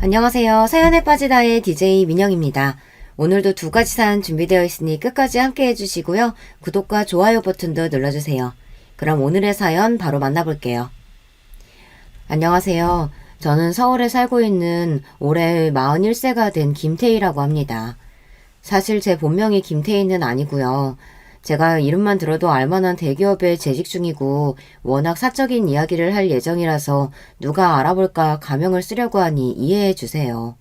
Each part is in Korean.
안녕하세요. 사연에 빠지다의 DJ 민영입니다. 오늘도 두 가지 사연 준비되어 있으니 끝까지 함께 해주시고요. 구독과 좋아요 버튼도 눌러주세요. 그럼 오늘의 사연 바로 만나볼게요. 안녕하세요. 저는 서울에 살고 있는 올해 41세가 된 김태희라고 합니다. 사실 제 본명이 김태희는 아니고요. 제가 이름만 들어도 알만한 대기업에 재직 중이고 워낙 사적인 이야기를 할 예정이라서 누가 알아볼까 가명을 쓰려고 하니 이해해 주세요.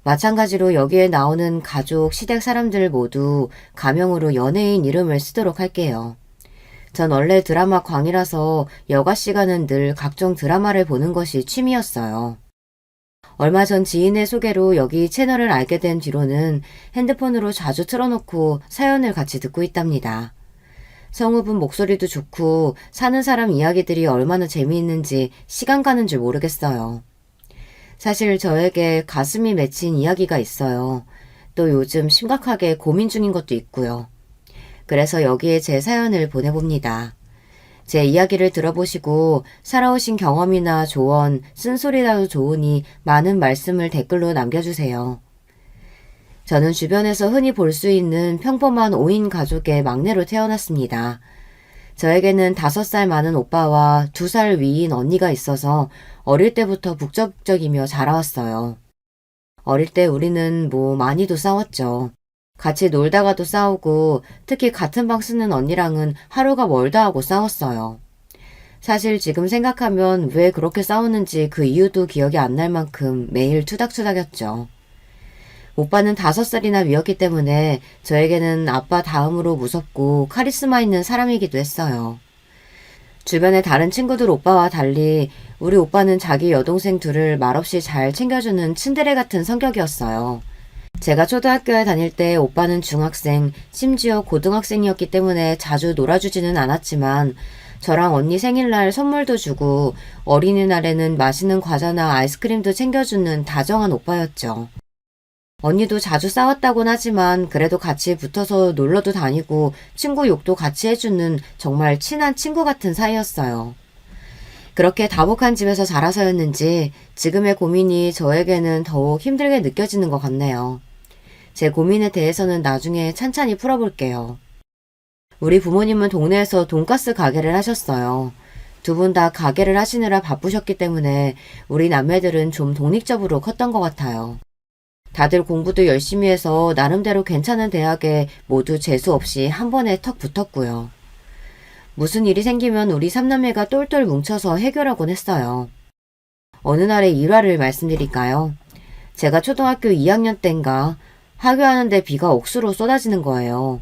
마찬가지로 여기에 나오는 가족, 시댁 사람들 모두 가명으로 연예인 이름을 쓰도록 할게요. 전 원래 드라마 광이라서 여가 시간은 늘 각종 드라마를 보는 것이 취미였어요. 얼마 전 지인의 소개로 여기 채널을 알게 된 뒤로는 핸드폰으로 자주 틀어놓고 사연을 같이 듣고 있답니다. 성우분 목소리도 좋고 사는 사람 이야기들이 얼마나 재미있는지 시간 가는 줄 모르겠어요. 사실 저에게 가슴이 맺힌 이야기가 있어요. 또 요즘 심각하게 고민 중인 것도 있고요. 그래서 여기에 제 사연을 보내봅니다. 제 이야기를 들어보시고 살아오신 경험이나 조언, 쓴소리라도 좋으니 많은 말씀을 댓글로 남겨주세요. 저는 주변에서 흔히 볼 수 있는 평범한 5인 가족의 막내로 태어났습니다. 저에게는 5살 많은 오빠와 2살 위인 언니가 있어서 어릴 때부터 북적북적이며 자라왔어요. 어릴 때 우리는 많이도 싸웠죠. 같이 놀다가도 싸우고 특히 같은 방 쓰는 언니랑은 하루가 멀다 하고 싸웠어요. 사실 지금 생각하면 왜 그렇게 싸웠는지 그 이유도 기억이 안 날 만큼 매일 투닥투닥였죠. 오빠는 5살이나 위였기 때문에 저에게는 아빠 다음으로 무섭고 카리스마 있는 사람이기도 했어요. 주변의 다른 친구들 오빠와 달리 우리 오빠는 자기 여동생 둘을 말없이 잘 챙겨주는 츤데레 같은 성격이었어요. 제가 초등학교에 다닐 때 오빠는 중학생, 심지어 고등학생이었기 때문에 자주 놀아주지는 않았지만 저랑 언니 생일날 선물도 주고 어린이날에는 맛있는 과자나 아이스크림도 챙겨주는 다정한 오빠였죠. 언니도 자주 싸웠다곤 하지만 그래도 같이 붙어서 놀러도 다니고 친구 욕도 같이 해주는 정말 친한 친구 같은 사이였어요. 그렇게 다복한 집에서 자라서였는지 지금의 고민이 저에게는 더욱 힘들게 느껴지는 것 같네요. 제 고민에 대해서는 나중에 찬찬히 풀어볼게요. 우리 부모님은 동네에서 돈가스 가게를 하셨어요. 두 분 다 가게를 하시느라 바쁘셨기 때문에 우리 남매들은 좀 독립적으로 컸던 것 같아요. 다들 공부도 열심히 해서 나름대로 괜찮은 대학에 모두 재수 없이 한 번에 턱 붙었고요. 무슨 일이 생기면 우리 3남매가 똘똘 뭉쳐서 해결하곤 했어요. 어느 날의 일화를 말씀드릴까요? 제가 초등학교 2학년 땐가 하교하는데 비가 억수로 쏟아지는 거예요.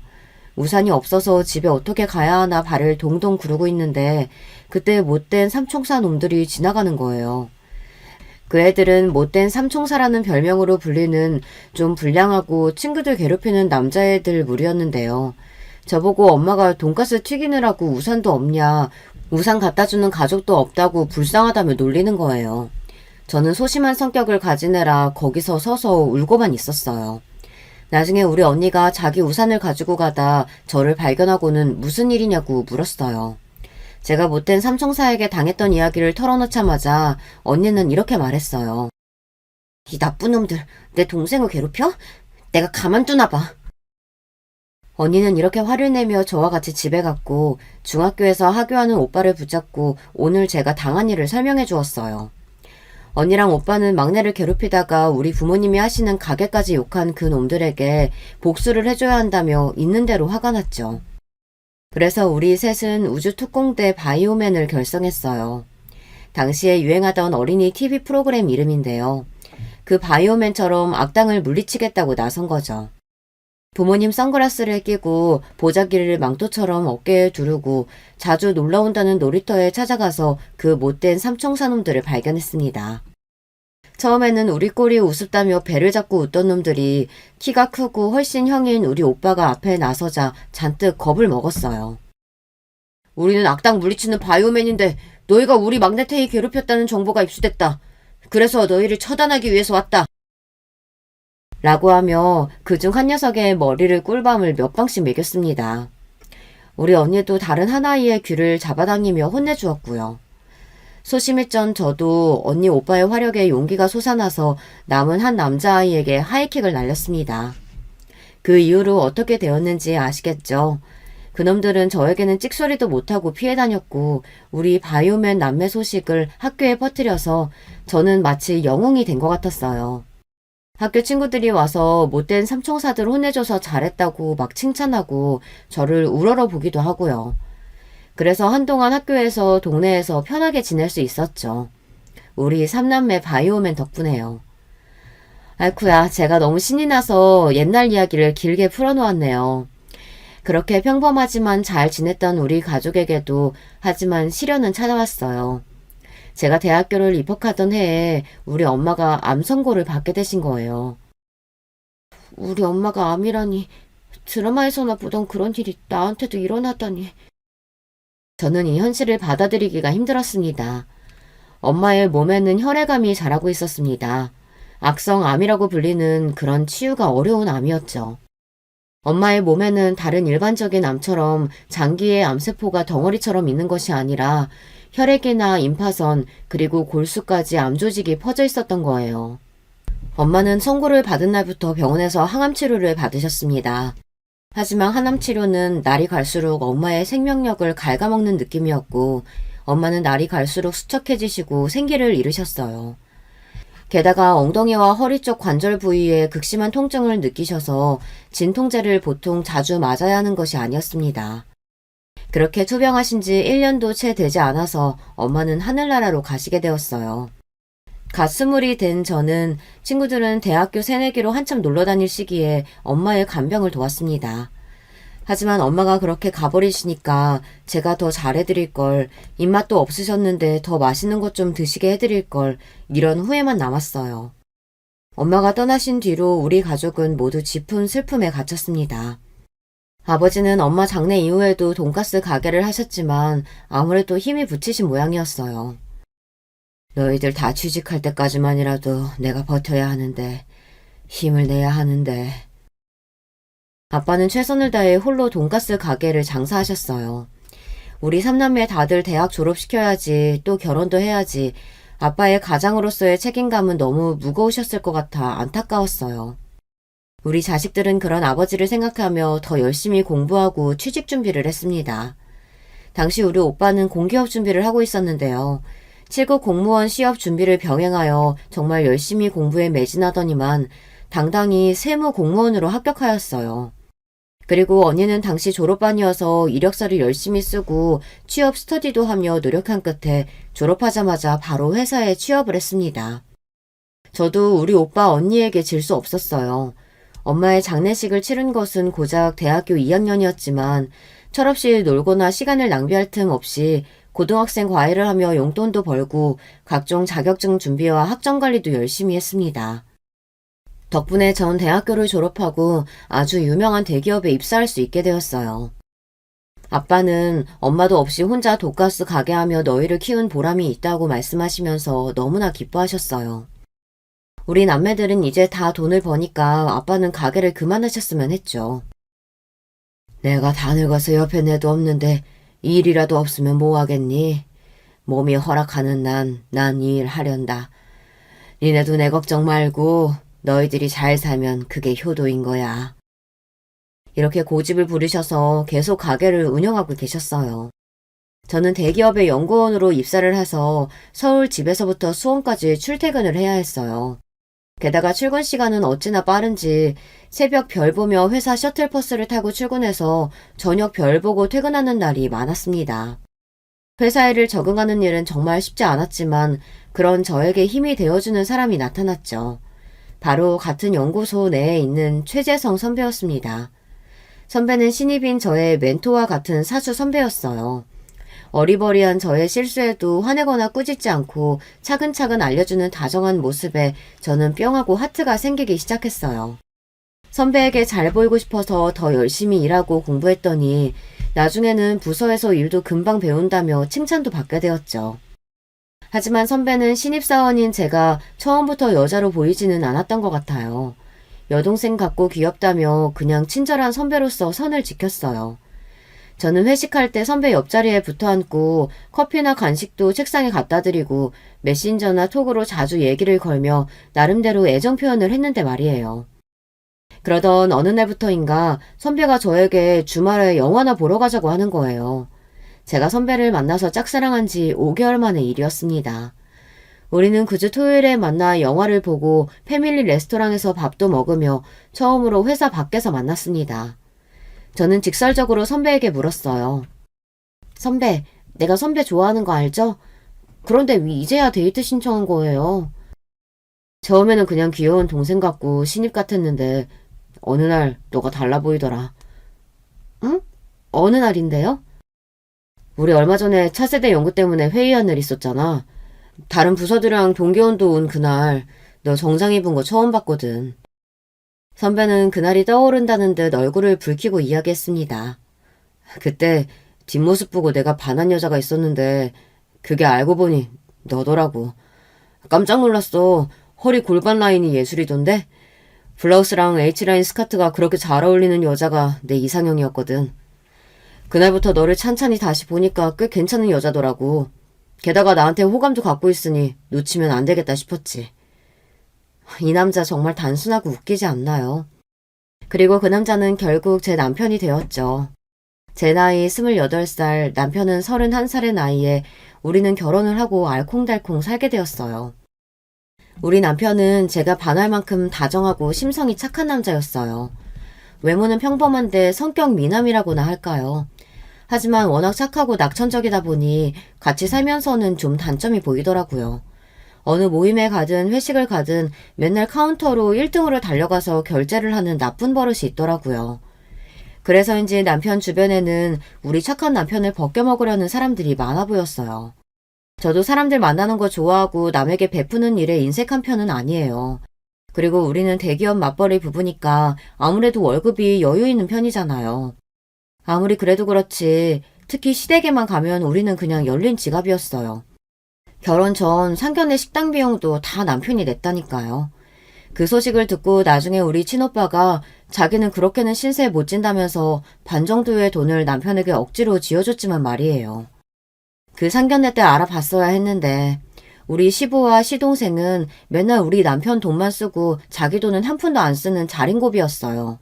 우산이 없어서 집에 어떻게 가야 하나 발을 동동 구르고 있는데 그때 못된 삼총사 놈들이 지나가는 거예요. 그 애들은 못된 삼총사라는 별명으로 불리는 좀 불량하고 친구들 괴롭히는 남자애들 무리였는데요. 저보고 엄마가 돈가스 튀기느라고 우산도 없냐, 우산 갖다 주는 가족도 없다고 불쌍하다며 놀리는 거예요. 저는 소심한 성격을 가진 애라 거기서 서서 울고만 있었어요. 나중에 우리 언니가 자기 우산을 가지고 가다 저를 발견하고는 무슨 일이냐고 물었어요. 제가 못된 삼총사에게 당했던 이야기를 털어놓자마자 언니는 이렇게 말했어요. 이 나쁜 놈들, 내 동생을 괴롭혀? 내가 가만두나 봐. 언니는 이렇게 화를 내며 저와 같이 집에 갔고 중학교에서 하교하는 오빠를 붙잡고 오늘 제가 당한 일을 설명해 주었어요. 언니랑 오빠는 막내를 괴롭히다가 우리 부모님이 하시는 가게까지 욕한 그 놈들에게 복수를 해줘야 한다며 있는 대로 화가 났죠. 그래서 우리 셋은 우주특공대 바이오맨을 결성했어요. 당시에 유행하던 어린이 TV 프로그램 이름인데요. 그 바이오맨처럼 악당을 물리치겠다고 나선 거죠. 부모님 선글라스를 끼고 보자기를 망토처럼 어깨에 두르고 자주 놀러온다는 놀이터에 찾아가서 그 못된 삼총사놈들을 발견했습니다. 처음에는 우리 꼴이 우습다며 배를 잡고 웃던 놈들이 키가 크고 훨씬 형인 우리 오빠가 앞에 나서자 잔뜩 겁을 먹었어요. 우리는 악당 물리치는 바이오맨인데 너희가 우리 막내 태희 괴롭혔다는 정보가 입수됐다. 그래서 너희를 처단하기 위해서 왔다. 라고 하며 그중 한 녀석의 머리를 꿀밤을 몇 방씩 매겼습니다. 우리 언니도 다른 한 아이의 귀를 잡아당기며 혼내주었고요. 소심했던 저도 언니 오빠의 화력에 용기가 솟아나서 남은 한 남자아이에게 하이킥을 날렸습니다. 그 이후로 어떻게 되었는지 아시겠죠? 그놈들은 저에게는 찍소리도 못하고 피해 다녔고 우리 바이오맨 남매 소식을 학교에 퍼뜨려서 저는 마치 영웅이 된 것 같았어요. 학교 친구들이 와서 못된 삼총사들 혼내줘서 잘했다고 막 칭찬하고 저를 우러러 보기도 하고요. 그래서 한동안 학교에서 동네에서 편하게 지낼 수 있었죠. 우리 삼남매 바이오맨 덕분에요. 아이쿠야, 제가 너무 신이 나서 옛날 이야기를 길게 풀어놓았네요. 그렇게 평범하지만 잘 지냈던 우리 가족에게도 하지만 시련은 찾아왔어요. 제가 대학교를 입학하던 해에 우리 엄마가 암 선고를 받게 되신 거예요. 우리 엄마가 암이라니, 드라마에서나 보던 그런 일이 나한테도 일어나다니. 저는 이 현실을 받아들이기가 힘들었습니다. 엄마의 몸에는 혈액암이 자라고 있었습니다. 악성암이라고 불리는 그런 치유가 어려운 암이었죠. 엄마의 몸에는 다른 일반적인 암처럼 장기의 암세포가 덩어리처럼 있는 것이 아니라 혈액이나 임파선 그리고 골수까지 암조직이 퍼져 있었던 거예요. 엄마는 선고를 받은 날부터 병원에서 항암치료를 받으셨습니다. 하지만 항암치료는 날이 갈수록 엄마의 생명력을 갉아먹는 느낌이었고 엄마는 날이 갈수록 수척해지시고 생기를 잃으셨어요. 게다가 엉덩이와 허리 쪽 관절 부위에 극심한 통증을 느끼셔서 진통제를 보통 자주 맞아야 하는 것이 아니었습니다. 그렇게 투병하신 지 1년도 채 되지 않아서 엄마는 하늘나라로 가시게 되었어요. 갓 20이 된 저는 친구들은 대학교 새내기로 한참 놀러 다닐 시기에 엄마의 간병을 도왔습니다. 하지만 엄마가 그렇게 가버리시니까 제가 더 잘해드릴 걸, 입맛도 없으셨는데 더 맛있는 것 좀 드시게 해드릴 걸, 이런 후회만 남았어요. 엄마가 떠나신 뒤로 우리 가족은 모두 짚은 슬픔에 갇혔습니다. 아버지는 엄마 장례 이후에도 돈가스 가게를 하셨지만 아무래도 힘이 붙이신 모양이었어요. 너희들 다 취직할 때까지만이라도 내가 버텨야 하는데, 힘을 내야 하는데. 아빠는 최선을 다해 홀로 돈가스 가게를 장사하셨어요. 우리 삼남매 다들 대학 졸업시켜야지, 또 결혼도 해야지. 아빠의 가장으로서의 책임감은 너무 무거우셨을 것 같아 안타까웠어요. 우리 자식들은 그런 아버지를 생각하며 더 열심히 공부하고 취직 준비를 했습니다. 당시 우리 오빠는 공기업 준비를 하고 있었는데요. 7급 공무원 시험 준비를 병행하여 정말 열심히 공부에 매진하더니만 당당히 세무 공무원으로 합격하였어요. 그리고 언니는 당시 졸업반이어서 이력서를 열심히 쓰고 취업 스터디도 하며 노력한 끝에 졸업하자마자 바로 회사에 취업을 했습니다. 저도 우리 오빠 언니에게 질 수 없었어요. 엄마의 장례식을 치른 것은 고작 대학교 2학년이었지만 철없이 놀거나 시간을 낭비할 틈 없이 고등학생 과외를 하며 용돈도 벌고 각종 자격증 준비와 학점 관리도 열심히 했습니다. 덕분에 전 대학교를 졸업하고 아주 유명한 대기업에 입사할 수 있게 되었어요. 아빠는 엄마도 없이 혼자 돈가스 가게 하며 너희를 키운 보람이 있다고 말씀하시면서 너무나 기뻐하셨어요. 우리 남매들은 이제 다 돈을 버니까 아빠는 가게를 그만하셨으면 했죠. 내가 다 늙어서 옆에 내도 없는데 일이라도 없으면 뭐 하겠니? 몸이 허락하는 난 이 일 하련다. 니네도 내 걱정 말고 너희들이 잘 살면 그게 효도인 거야. 이렇게 고집을 부리셔서 계속 가게를 운영하고 계셨어요. 저는 대기업의 연구원으로 입사를 해서 서울 집에서부터 수원까지 출퇴근을 해야 했어요. 게다가 출근 시간은 어찌나 빠른지 새벽 별 보며 회사 셔틀버스를 타고 출근해서 저녁 별 보고 퇴근하는 날이 많았습니다. 회사 일을 적응하는 일은 정말 쉽지 않았지만 그런 저에게 힘이 되어주는 사람이 나타났죠. 바로 같은 연구소 내에 있는 최재성 선배였습니다. 선배는 신입인 저의 멘토와 같은 사수 선배였어요. 어리버리한 저의 실수에도 화내거나 꾸짖지 않고 차근차근 알려주는 다정한 모습에 저는 뿅하고 하트가 생기기 시작했어요. 선배에게 잘 보이고 싶어서 더 열심히 일하고 공부했더니 나중에는 부서에서 일도 금방 배운다며 칭찬도 받게 되었죠. 하지만 선배는 신입사원인 제가 처음부터 여자로 보이지는 않았던 것 같아요. 여동생 같고 귀엽다며 그냥 친절한 선배로서 선을 지켰어요. 저는 회식할 때 선배 옆자리에 붙어 앉고 커피나 간식도 책상에 갖다 드리고 메신저나 톡으로 자주 얘기를 걸며 나름대로 애정 표현을 했는데 말이에요. 그러던 어느 날부터인가 선배가 저에게 주말에 영화나 보러 가자고 하는 거예요. 제가 선배를 만나서 짝사랑한 지 5개월 만의 일이었습니다. 우리는 그 주 토요일에 만나 영화를 보고 패밀리 레스토랑에서 밥도 먹으며 처음으로 회사 밖에서 만났습니다. 저는 직설적으로 선배에게 물었어요. 선배, 내가 선배 좋아하는 거 알죠? 그런데 왜 이제야 데이트 신청한 거예요? 처음에는 그냥 귀여운 동생 같고 신입 같았는데 어느 날 너가 달라 보이더라. 응? 어느 날인데요? 우리 얼마 전에 차세대 연구 때문에 회의한 일 있었잖아. 다른 부서들이랑 동기원도 온 그날 너 정장 입은 거 처음 봤거든. 선배는 그날이 떠오른다는 듯 얼굴을 붉히고 이야기했습니다. 그때 뒷모습 보고 내가 반한 여자가 있었는데 그게 알고 보니 너더라고. 깜짝 놀랐어. 허리 골반 라인이 예술이던데? 블라우스랑 H라인 스커트가 그렇게 잘 어울리는 여자가 내 이상형이었거든. 그날부터 너를 찬찬히 다시 보니까 꽤 괜찮은 여자더라고. 게다가 나한테 호감도 갖고 있으니 놓치면 안 되겠다 싶었지. 이 남자 정말 단순하고 웃기지 않나요? 그리고 그 남자는 결국 제 남편이 되었죠. 제 나이 28살, 남편은 31살의 나이에 우리는 결혼을 하고 알콩달콩 살게 되었어요. 우리 남편은 제가 반할 만큼 다정하고 심성이 착한 남자였어요. 외모는 평범한데 성격 미남이라고나 할까요? 하지만 워낙 착하고 낙천적이다 보니 같이 살면서는 좀 단점이 보이더라고요. 어느 모임에 가든 회식을 가든 맨날 카운터로 1등으로 달려가서 결제를 하는 나쁜 버릇이 있더라고요. 그래서인지 남편 주변에는 우리 착한 남편을 벗겨먹으려는 사람들이 많아 보였어요. 저도 사람들 만나는 거 좋아하고 남에게 베푸는 일에 인색한 편은 아니에요. 그리고 우리는 대기업 맞벌이 부부니까 아무래도 월급이 여유 있는 편이잖아요. 아무리 그래도 그렇지 특히 시댁에만 가면 우리는 그냥 열린 지갑이었어요. 결혼 전 상견례 식당 비용도 다 남편이 냈다니까요. 그 소식을 듣고 나중에 우리 친오빠가 자기는 그렇게는 신세 못 진다면서 반 정도의 돈을 남편에게 억지로 지어줬지만 말이에요. 그 상견례 때 알아봤어야 했는데 우리 시부와 시동생은 맨날 우리 남편 돈만 쓰고 자기 돈은 한 푼도 안 쓰는 자린고비였어요.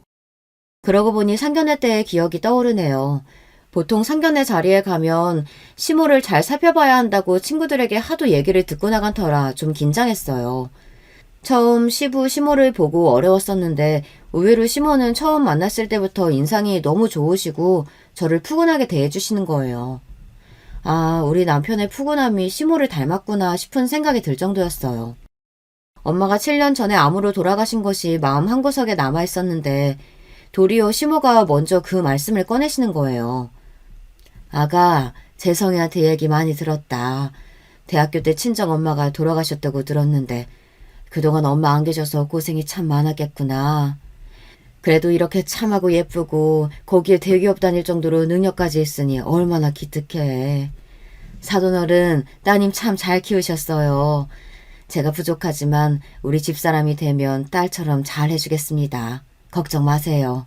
그러고 보니 상견례 때의 기억이 떠오르네요. 보통 상견례 자리에 가면 시모를 잘 살펴봐야 한다고 친구들에게 하도 얘기를 듣고 나간 터라 좀 긴장했어요. 처음 시부 시모를 보고 어려웠었는데 의외로 시모는 처음 만났을 때부터 인상이 너무 좋으시고 저를 푸근하게 대해주시는 거예요. 아, 우리 남편의 푸근함이 시모를 닮았구나 싶은 생각이 들 정도였어요. 엄마가 7년 전에 암으로 돌아가신 것이 마음 한구석에 남아있었는데 도리어 시모가 먼저 그 말씀을 꺼내시는 거예요. 아가, 재성이한테 얘기 많이 들었다. 대학교 때 친정엄마가 돌아가셨다고 들었는데 그동안 엄마 안 계셔서 고생이 참 많았겠구나. 그래도 이렇게 참하고 예쁘고 거기에 대기업 다닐 정도로 능력까지 있으니 얼마나 기특해. 사돈어른 따님 참 잘 키우셨어요. 제가 부족하지만 우리 집사람이 되면 딸처럼 잘 해주겠습니다. 걱정 마세요.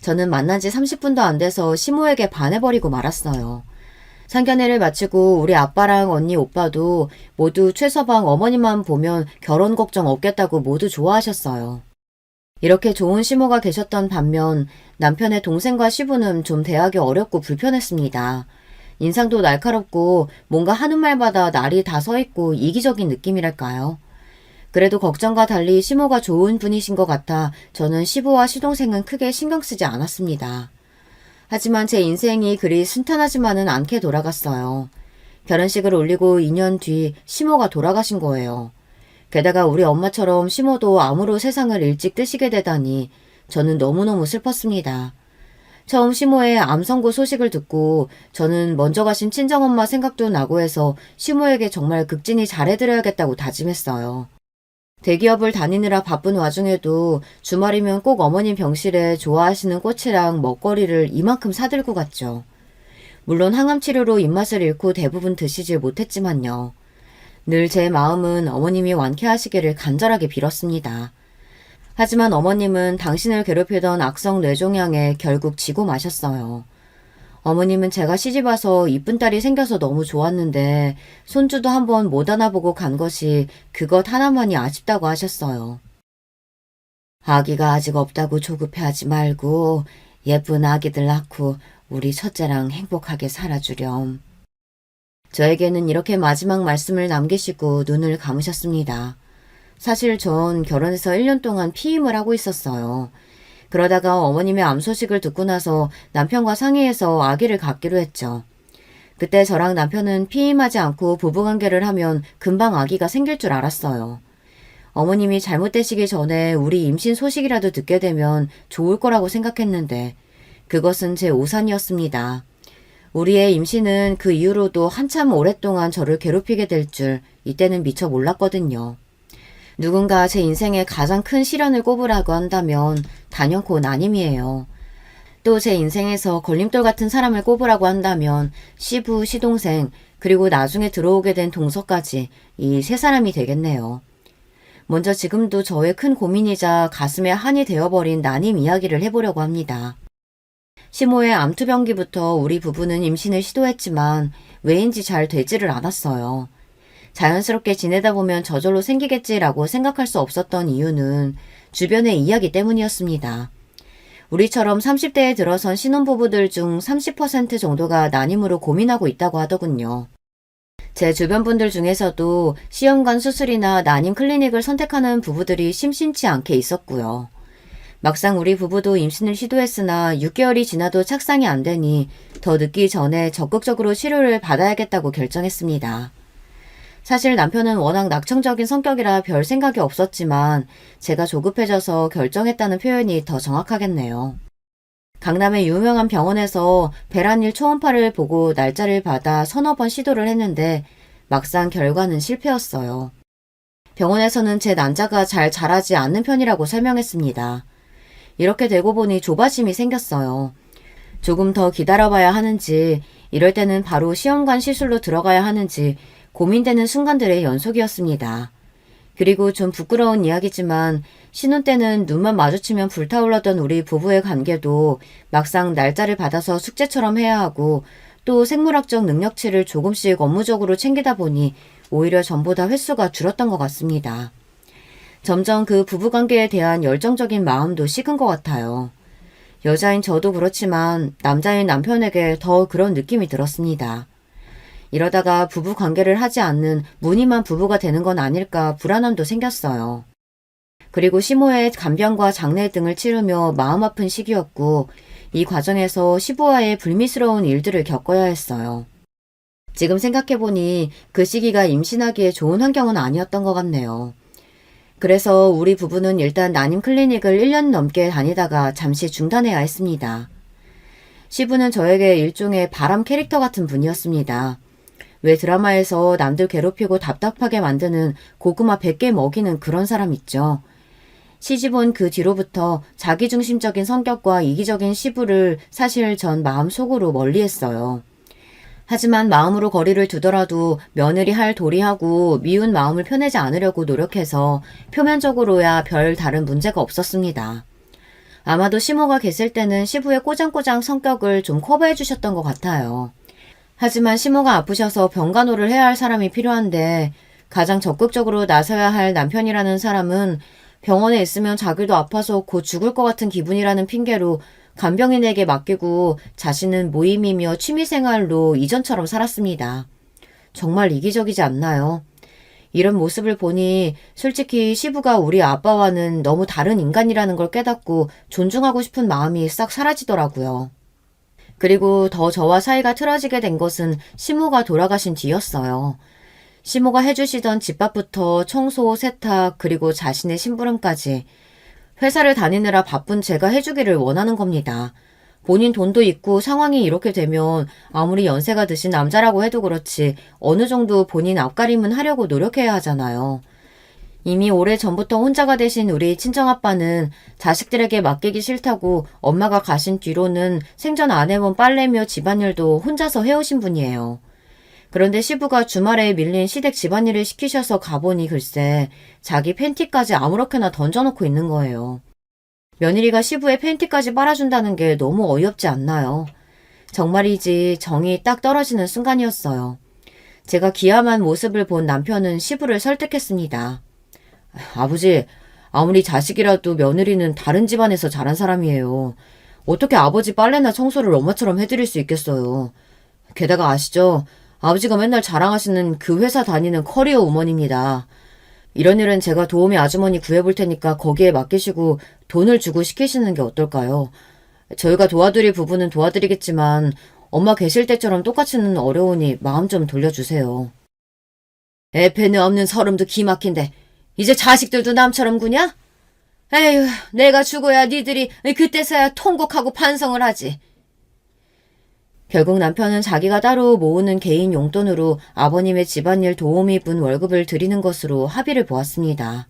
저는 만난 지 30분도 안 돼서 시모에게 반해버리고 말았어요. 상견례를 마치고 우리 아빠랑 언니 오빠도 모두 최서방 어머니만 보면 결혼 걱정 없겠다고 모두 좋아하셨어요. 이렇게 좋은 시모가 계셨던 반면 남편의 동생과 시부는 좀 대하기 어렵고 불편했습니다. 인상도 날카롭고 뭔가 하는 말마다 날이 다 서있고 이기적인 느낌이랄까요. 그래도 걱정과 달리 시모가 좋은 분이신 것 같아 저는 시부와 시동생은 크게 신경 쓰지 않았습니다. 하지만 제 인생이 그리 순탄하지만은 않게 돌아갔어요. 결혼식을 올리고 2년 뒤 시모가 돌아가신 거예요. 게다가 우리 엄마처럼 시모도 암으로 세상을 일찍 뜨시게 되다니 저는 너무너무 슬펐습니다. 처음 시모의 암 선고 소식을 듣고 저는 먼저 가신 친정엄마 생각도 나고 해서 시모에게 정말 극진히 잘해드려야겠다고 다짐했어요. 대기업을 다니느라 바쁜 와중에도 주말이면 꼭 어머님 병실에 좋아하시는 꽃이랑 먹거리를 이만큼 사들고 갔죠. 물론 항암치료로 입맛을 잃고 대부분 드시질 못했지만요. 늘 제 마음은 어머님이 완쾌하시기를 간절하게 빌었습니다. 하지만 어머님은 당신을 괴롭히던 악성 뇌종양에 결국 지고 마셨어요. 어머님은 제가 시집와서 이쁜 딸이 생겨서 너무 좋았는데 손주도 한번 못 안아보고 간 것이 그것 하나만이 아쉽다고 하셨어요. 아기가 아직 없다고 조급해하지 말고 예쁜 아기들 낳고 우리 첫째랑 행복하게 살아주렴. 저에게는 이렇게 마지막 말씀을 남기시고 눈을 감으셨습니다. 사실 전 결혼해서 1년 동안 피임을 하고 있었어요. 그러다가 어머님의 암 소식을 듣고 나서 남편과 상의해서 아기를 갖기로 했죠. 그때 저랑 남편은 피임하지 않고 부부관계를 하면 금방 아기가 생길 줄 알았어요. 어머님이 잘못되시기 전에 우리 임신 소식이라도 듣게 되면 좋을 거라고 생각했는데 그것은 제 오산이었습니다. 우리의 임신은 그 이후로도 한참 오랫동안 저를 괴롭히게 될 줄 이때는 미처 몰랐거든요. 누군가 제 인생에 가장 큰 시련을 꼽으라고 한다면 단연코 나님이에요. 또 제 인생에서 걸림돌 같은 사람을 꼽으라고 한다면 시부, 시동생, 그리고 나중에 들어오게 된 동서까지 이 세 사람이 되겠네요. 먼저 지금도 저의 큰 고민이자 가슴에 한이 되어버린 나님 이야기를 해보려고 합니다. 시모의 암투병기부터 우리 부부는 임신을 시도했지만 왜인지 잘 되지를 않았어요. 자연스럽게 지내다 보면 저절로 생기겠지라고 생각할 수 없었던 이유는 주변의 이야기 때문이었습니다. 우리처럼 30대에 들어선 신혼부부들 중 30% 정도가 난임으로 고민하고 있다고 하더군요. 제 주변 분들 중에서도 시험관 수술이나 난임 클리닉을 선택하는 부부들이 심심치 않게 있었고요. 막상 우리 부부도 임신을 시도했으나 6개월이 지나도 착상이 안 되니 더 늦기 전에 적극적으로 치료를 받아야겠다고 결정했습니다. 사실 남편은 워낙 낙천적인 성격이라 별 생각이 없었지만 제가 조급해져서 결정했다는 표현이 더 정확하겠네요. 강남의 유명한 병원에서 배란일 초음파를 보고 날짜를 받아 서너 번 시도를 했는데 막상 결과는 실패였어요. 병원에서는 제 난자가 잘 자라지 않는 편이라고 설명했습니다. 이렇게 되고 보니 조바심이 생겼어요. 조금 더 기다려봐야 하는지, 이럴 때는 바로 시험관 시술로 들어가야 하는지 고민되는 순간들의 연속이었습니다. 그리고 좀 부끄러운 이야기지만 신혼 때는 눈만 마주치면 불타올랐던 우리 부부의 관계도 막상 날짜를 받아서 숙제처럼 해야 하고 또 생물학적 능력치를 조금씩 업무적으로 챙기다 보니 오히려 전보다 횟수가 줄었던 것 같습니다. 점점 그 부부관계에 대한 열정적인 마음도 식은 것 같아요. 여자인 저도 그렇지만 남자인 남편에게 더 그런 느낌이 들었습니다. 이러다가 부부관계를 하지 않는 무늬만 부부가 되는 건 아닐까 불안함도 생겼어요. 그리고 시모의 간병과 장례 등을 치르며 마음 아픈 시기였고 이 과정에서 시부와의 불미스러운 일들을 겪어야 했어요. 지금 생각해보니 그 시기가 임신하기에 좋은 환경은 아니었던 것 같네요. 그래서 우리 부부는 일단 난임 클리닉을 1년 넘게 다니다가 잠시 중단해야 했습니다. 시부는 저에게 일종의 바람 캐릭터 같은 분이었습니다. 왜 드라마에서 남들 괴롭히고 답답하게 만드는 고구마 100개 먹이는 그런 사람 있죠. 시집 온 그 뒤로부터 자기중심적인 성격과 이기적인 시부를 사실 전 마음속으로 멀리했어요. 하지만 마음으로 거리를 두더라도 며느리 할 도리하고 미운 마음을 표내지 않으려고 노력해서 표면적으로야 별 다른 문제가 없었습니다. 아마도 시모가 계실 때는 시부의 꼬장꼬장 성격을 좀 커버해 주셨던 것 같아요. 하지만 시모가 아프셔서 병간호를 해야 할 사람이 필요한데 가장 적극적으로 나서야 할 남편이라는 사람은 병원에 있으면 자기도 아파서 곧 죽을 것 같은 기분이라는 핑계로 간병인에게 맡기고 자신은 모임이며 취미생활로 이전처럼 살았습니다. 정말 이기적이지 않나요? 이런 모습을 보니 솔직히 시부가 우리 아빠와는 너무 다른 인간이라는 걸 깨닫고 존중하고 싶은 마음이 싹 사라지더라고요. 그리고 더 저와 사이가 틀어지게 된 것은 시모가 돌아가신 뒤였어요. 시모가 해주시던 집밥부터 청소, 세탁, 그리고 자신의 심부름까지 회사를 다니느라 바쁜 제가 해주기를 원하는 겁니다. 본인 돈도 있고 상황이 이렇게 되면 아무리 연세가 드신 남자라고 해도 그렇지 어느 정도 본인 앞가림은 하려고 노력해야 하잖아요. 이미 오래전부터 혼자가 되신 우리 친정아빠는 자식들에게 맡기기 싫다고 엄마가 가신 뒤로는 생전 안 해본 빨래며 집안일도 혼자서 해오신 분이에요. 그런데 시부가 주말에 밀린 시댁 집안일을 시키셔서 가보니 글쎄 자기 팬티까지 아무렇게나 던져놓고 있는 거예요. 며느리가 시부의 팬티까지 빨아준다는 게 너무 어이없지 않나요? 정말이지 정이 딱 떨어지는 순간이었어요. 제가 기함한 모습을 본 남편은 시부를 설득했습니다. 아버지, 아무리 자식이라도 며느리는 다른 집안에서 자란 사람이에요. 어떻게 아버지 빨래나 청소를 엄마처럼 해드릴 수 있겠어요. 게다가 아시죠? 아버지가 맨날 자랑하시는 그 회사 다니는 커리어 우먼입니다. 이런 일은 제가 도우미 아주머니 구해볼 테니까 거기에 맡기시고 돈을 주고 시키시는 게 어떨까요? 저희가 도와드릴 부분은 도와드리겠지만 엄마 계실 때처럼 똑같이는 어려우니 마음 좀 돌려주세요. 애패는 없는 서름도 기막힌데 이제 자식들도 남처럼 구냐? 에휴, 내가 죽어야 니들이 그때서야 통곡하고 반성을 하지. 결국 남편은 자기가 따로 모으는 개인 용돈으로 아버님의 집안일 도우미 분 월급을 드리는 것으로 합의를 보았습니다.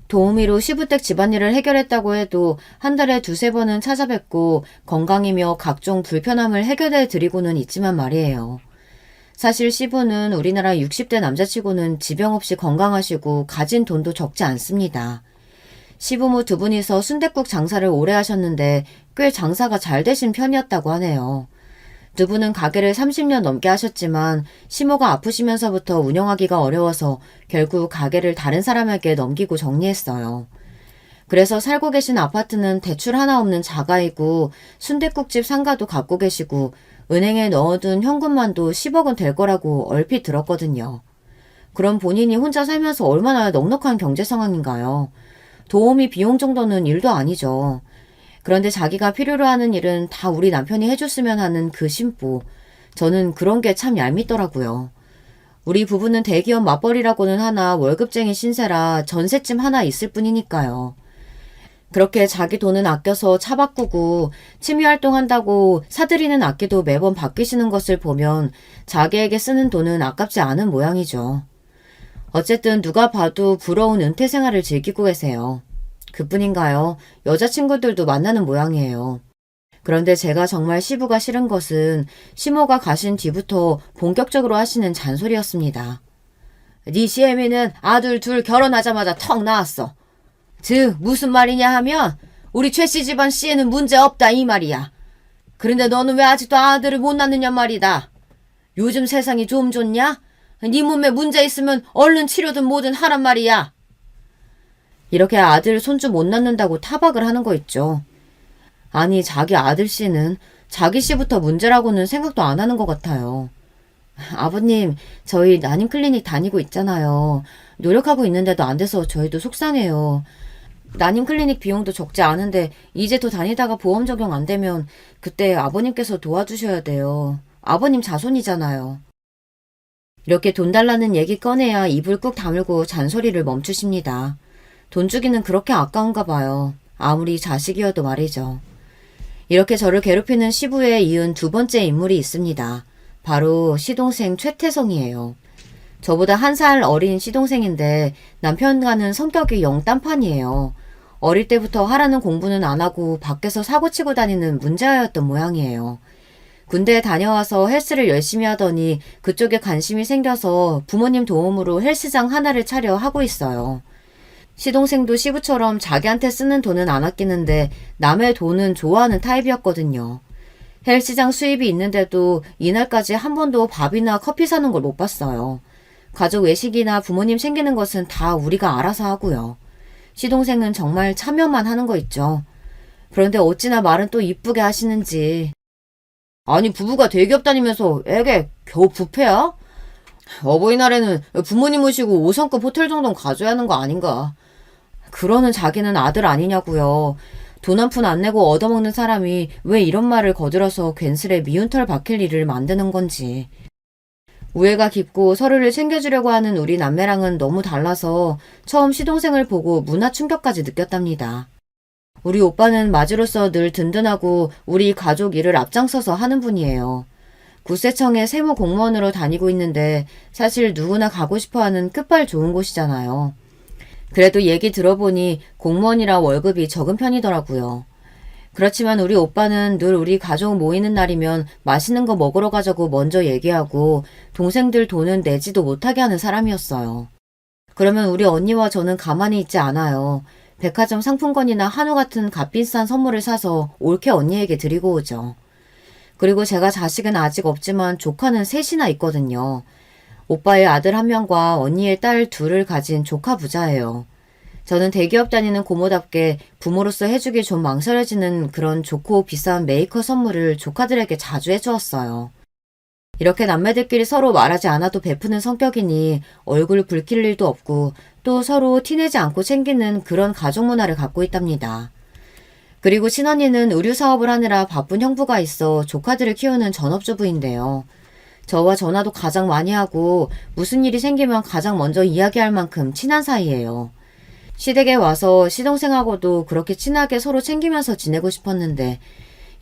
도우미로 시부댁 집안일을 해결했다고 해도 한 달에 두세 번은 찾아뵙고 건강이며 각종 불편함을 해결해 드리고는 있지만 말이에요. 사실 시부는 우리나라 60대 남자치고는 지병 없이 건강하시고 가진 돈도 적지 않습니다. 시부모 두 분이서 순댓국 장사를 오래 하셨는데 꽤 장사가 잘 되신 편이었다고 하네요. 두 분은 가게를 30년 넘게 하셨지만 시모가 아프시면서부터 운영하기가 어려워서 결국 가게를 다른 사람에게 넘기고 정리했어요. 그래서 살고 계신 아파트는 대출 하나 없는 자가이고 순댓국집 상가도 갖고 계시고 은행에 넣어둔 현금만도 10억은 될 거라고 얼핏 들었거든요. 그럼 본인이 혼자 살면서 얼마나 넉넉한 경제 상황인가요? 도우미 비용 정도는 일도 아니죠. 그런데 자기가 필요로 하는 일은 다 우리 남편이 해줬으면 하는 그 심보. 저는 그런 게 참 얄밉더라고요. 우리 부부는 대기업 맞벌이라고는 하나 월급쟁이 신세라 전셋집 하나 있을 뿐이니까요. 그렇게 자기 돈은 아껴서 차 바꾸고 취미활동한다고 사들이는 악기도 매번 바뀌시는 것을 보면 자기에게 쓰는 돈은 아깝지 않은 모양이죠. 어쨌든 누가 봐도 부러운 은퇴 생활을 즐기고 계세요. 그뿐인가요? 여자친구들도 만나는 모양이에요. 그런데 제가 정말 시부가 싫은 것은 시모가 가신 뒤부터 본격적으로 하시는 잔소리였습니다. 네 시애미는 아들 둘 결혼하자마자 턱 나왔어. 즉 무슨 말이냐 하면 우리 최씨 집안 씨에는 문제 없다 이 말이야. 그런데 너는 왜 아직도 아들을 못 낳느냐 말이다. 요즘 세상이 좀 좋냐? 네 몸에 문제 있으면 얼른 치료든 뭐든 하란 말이야. 이렇게 아들 손주 못 낳는다고 타박을 하는 거 있죠. 아니 자기 아들 씨는 자기 씨부터 문제라고는 생각도 안 하는 것 같아요. 아버님 저희 난임 클리닉 다니고 있잖아요. 노력하고 있는데도 안 돼서 저희도 속상해요. 난임 클리닉 비용도 적지 않은데 이제 더 다니다가 보험 적용 안 되면 그때 아버님께서 도와주셔야 돼요. 아버님 자손이잖아요. 이렇게 돈 달라는 얘기 꺼내야 입을 꾹 다물고 잔소리를 멈추십니다. 돈 주기는 그렇게 아까운가 봐요. 아무리 자식이어도 말이죠. 이렇게 저를 괴롭히는 시부에 이은 두 번째 인물이 있습니다. 바로 시동생 최태성이에요. 저보다 1살 어린 시동생인데 남편과는 성격이 영 딴판이에요. 어릴 때부터 하라는 공부는 안 하고 밖에서 사고치고 다니는 문제아였던 모양이에요. 군대에 다녀와서 헬스를 열심히 하더니 그쪽에 관심이 생겨서 부모님 도움으로 헬스장 하나를 차려 하고 있어요. 시동생도 시부처럼 자기한테 쓰는 돈은 안 아끼는데 남의 돈은 좋아하는 타입이었거든요. 헬스장 수입이 있는데도 이날까지 한 번도 밥이나 커피 사는 걸 못 봤어요. 가족 외식이나 부모님 챙기는 것은 다 우리가 알아서 하고요. 시동생은 정말 참여만 하는 거 있죠. 그런데 어찌나 말은 또 이쁘게 하시는지. 아니 부부가 대기업 다니면서 애게 겨우 부패야? 어버이날에는 부모님 모시고 5성급 호텔 정도는 가져야 하는 거 아닌가. 그러는 자기는 아들 아니냐고요. 돈 한 푼 안 내고 얻어먹는 사람이 왜 이런 말을 거들어서 괜스레 미운 털 박힐 일을 만드는 건지. 우애가 깊고 서로를 챙겨주려고 하는 우리 남매랑은 너무 달라서 처음 시동생을 보고 문화 충격까지 느꼈답니다. 우리 오빠는 맞이로서 늘 든든하고 우리 가족 일을 앞장서서 하는 분이에요. 구세청에 세무 공무원으로 다니고 있는데 사실 누구나 가고 싶어하는 끝발 좋은 곳이잖아요. 그래도 얘기 들어보니 공무원이라 월급이 적은 편이더라고요. 그렇지만 우리 오빠는 늘 우리 가족 모이는 날이면 맛있는 거 먹으러 가자고 먼저 얘기하고 동생들 돈은 내지도 못하게 하는 사람이었어요. 그러면 우리 언니와 저는 가만히 있지 않아요. 백화점 상품권이나 한우 같은 값비싼 선물을 사서 올케 언니에게 드리고 오죠. 그리고 제가 자식은 아직 없지만 조카는 셋이나 있거든요. 오빠의 아들 한 명과 언니의 딸 둘을 가진 조카 부자예요. 저는 대기업 다니는 고모답게 부모로서 해주기 좀 망설여지는 그런 좋고 비싼 메이커 선물을 조카들에게 자주 해주었어요. 이렇게 남매들끼리 서로 말하지 않아도 베푸는 성격이니 얼굴 붉힐 일도 없고 또 서로 티내지 않고 챙기는 그런 가족 문화를 갖고 있답니다. 그리고 친언니는 의류 사업을 하느라 바쁜 형부가 있어 조카들을 키우는 전업주부인데요. 저와 전화도 가장 많이 하고 무슨 일이 생기면 가장 먼저 이야기할 만큼 친한 사이예요. 시댁에 와서 시동생하고도 그렇게 친하게 서로 챙기면서 지내고 싶었는데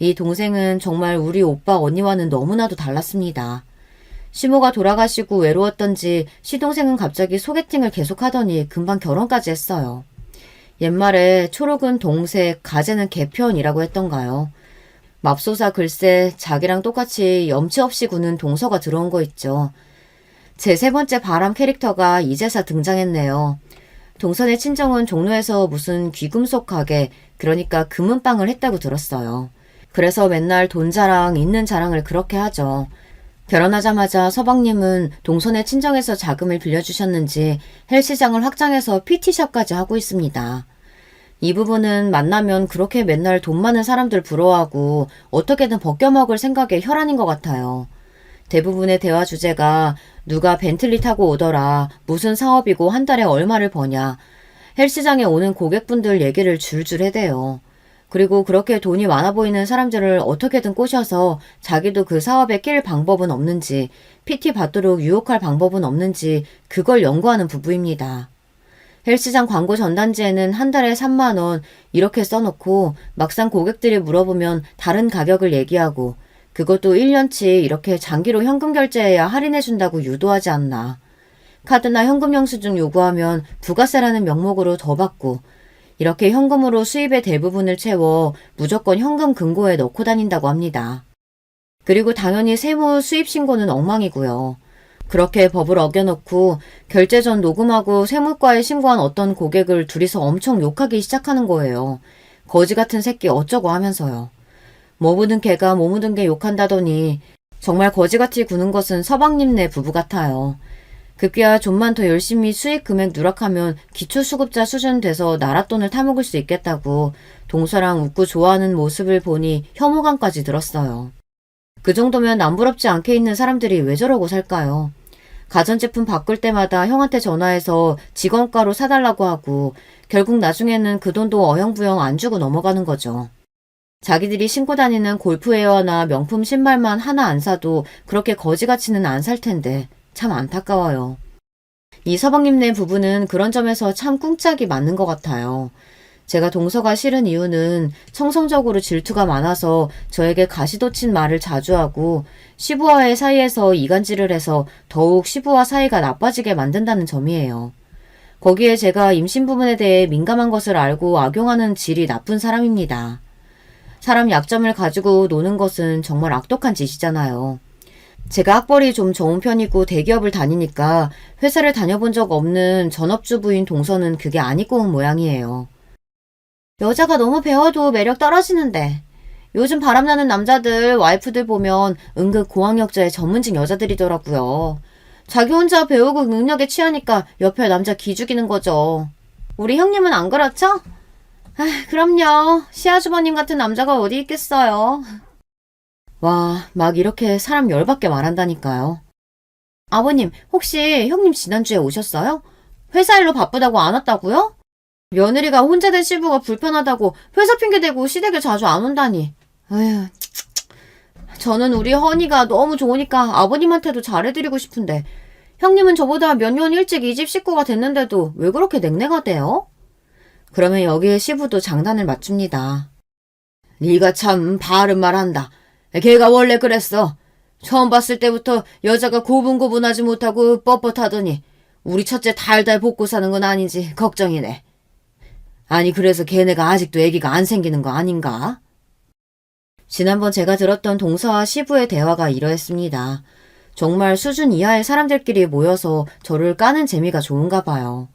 이 동생은 정말 우리 오빠 언니와는 너무나도 달랐습니다. 시모가 돌아가시고 외로웠던지 시동생은 갑자기 소개팅을 계속하더니 금방 결혼까지 했어요. 옛말에 초록은 동색, 가재는 개편이라고 했던가요. 맙소사 글쎄 자기랑 똑같이 염치 없이 구는 동서가 들어온 거 있죠. 제 세 번째 바람 캐릭터가 이제서 등장했네요. 동선의 친정은 종로에서 무슨 귀금속 가게, 그러니까 금은방을 했다고 들었어요. 그래서 맨날 돈 자랑, 있는 자랑을 그렇게 하죠. 결혼하자마자 서방님은 동선의 친정에서 자금을 빌려주셨는지 헬스장을 확장해서 PT샵까지 하고 있습니다. 이 부분은 만나면 그렇게 맨날 돈 많은 사람들 부러워하고 어떻게든 벗겨먹을 생각에 혈안인 것 같아요. 대부분의 대화 주제가 누가 벤틀리 타고 오더라, 무슨 사업이고 한 달에 얼마를 버냐, 헬스장에 오는 고객분들 얘기를 줄줄 해대요. 그리고 그렇게 돈이 많아 보이는 사람들을 어떻게든 꼬셔서 자기도 그 사업에 낄 방법은 없는지, PT 받도록 유혹할 방법은 없는지 그걸 연구하는 부부입니다. 헬스장 광고 전단지에는 한 달에 3만 원 이렇게 써놓고 막상 고객들이 물어보면 다른 가격을 얘기하고 그것도 1년치 이렇게 장기로 현금 결제해야 할인해준다고 유도하지 않나. 카드나 현금 영수증 요구하면 부가세라는 명목으로 더 받고 이렇게 현금으로 수입의 대부분을 채워 무조건 현금 금고에 넣고 다닌다고 합니다. 그리고 당연히 세무 수입 신고는 엉망이고요. 그렇게 법을 어겨놓고 결제 전 녹음하고 세무과에 신고한 어떤 고객을 둘이서 엄청 욕하기 시작하는 거예요. 거지 같은 새끼 어쩌고 하면서요. 뭐 묻은 개가 뭐 묻은 개 욕한다더니 정말 거지같이 구는 것은 서방님네 부부 같아요. 급기야 좀만 더 열심히 수익 금액 누락하면 기초수급자 수준 돼서 나라 돈을 타먹을 수 있겠다고 동서랑 웃고 좋아하는 모습을 보니 혐오감까지 들었어요. 그 정도면 남부럽지 않게 있는 사람들이 왜 저러고 살까요? 가전제품 바꿀 때마다 형한테 전화해서 직원가로 사달라고 하고 결국 나중에는 그 돈도 어영부영 안 주고 넘어가는 거죠. 자기들이 신고 다니는 골프웨어나 명품 신발만 하나 안 사도 그렇게 거지같이는 안 살 텐데 참 안타까워요. 이 서방님네 부부는 그런 점에서 참 꿍짝이 맞는 것 같아요. 제가 동서가 싫은 이유는 청성적으로 질투가 많아서 저에게 가시돋친 말을 자주 하고 시부와의 사이에서 이간질을 해서 더욱 시부와 사이가 나빠지게 만든다는 점이에요. 거기에 제가 임신 부분에 대해 민감한 것을 알고 악용하는 질이 나쁜 사람입니다. 사람 약점을 가지고 노는 것은 정말 악독한 짓이잖아요. 제가 학벌이 좀 좋은 편이고 대기업을 다니니까 회사를 다녀본 적 없는 전업주부인 동서는 그게 안 입고 온 모양이에요. 여자가 너무 배워도 매력 떨어지는데 요즘 바람나는 남자들 와이프들 보면 은근 고학력자의 전문직 여자들이더라고요. 자기 혼자 배우고 능력에 취하니까 옆에 남자 기죽이는 거죠. 우리 형님은 안 그렇죠? 그럼요. 시아주버님 같은 남자가 어디 있겠어요. 와, 막 이렇게 사람 열받게 말한다니까요. 아버님, 혹시 형님 지난주에 오셨어요? 회사 일로 바쁘다고 안 왔다고요? 며느리가 혼자 된 시부가 불편하다고 회사 핑계대고 시댁에 자주 안 온다니. 에휴, 저는 우리 허니가 너무 좋으니까 아버님한테도 잘해드리고 싶은데 형님은 저보다 몇 년 일찍 이 집 식구가 됐는데도 왜 그렇게 냉랭하대요? 그러면 여기에 시부도 장단을 맞춥니다. 네가 참 바른 말 한다. 걔가 원래 그랬어. 처음 봤을 때부터 여자가 고분고분하지 못하고 뻣뻣하더니 우리 첫째 달달 볶고 사는 건 아닌지 걱정이네. 아니 그래서 걔네가 아직도 애기가 안 생기는 거 아닌가? 지난번 제가 들었던 동서와 시부의 대화가 이러했습니다. 정말 수준 이하의 사람들끼리 모여서 저를 까는 재미가 좋은가 봐요.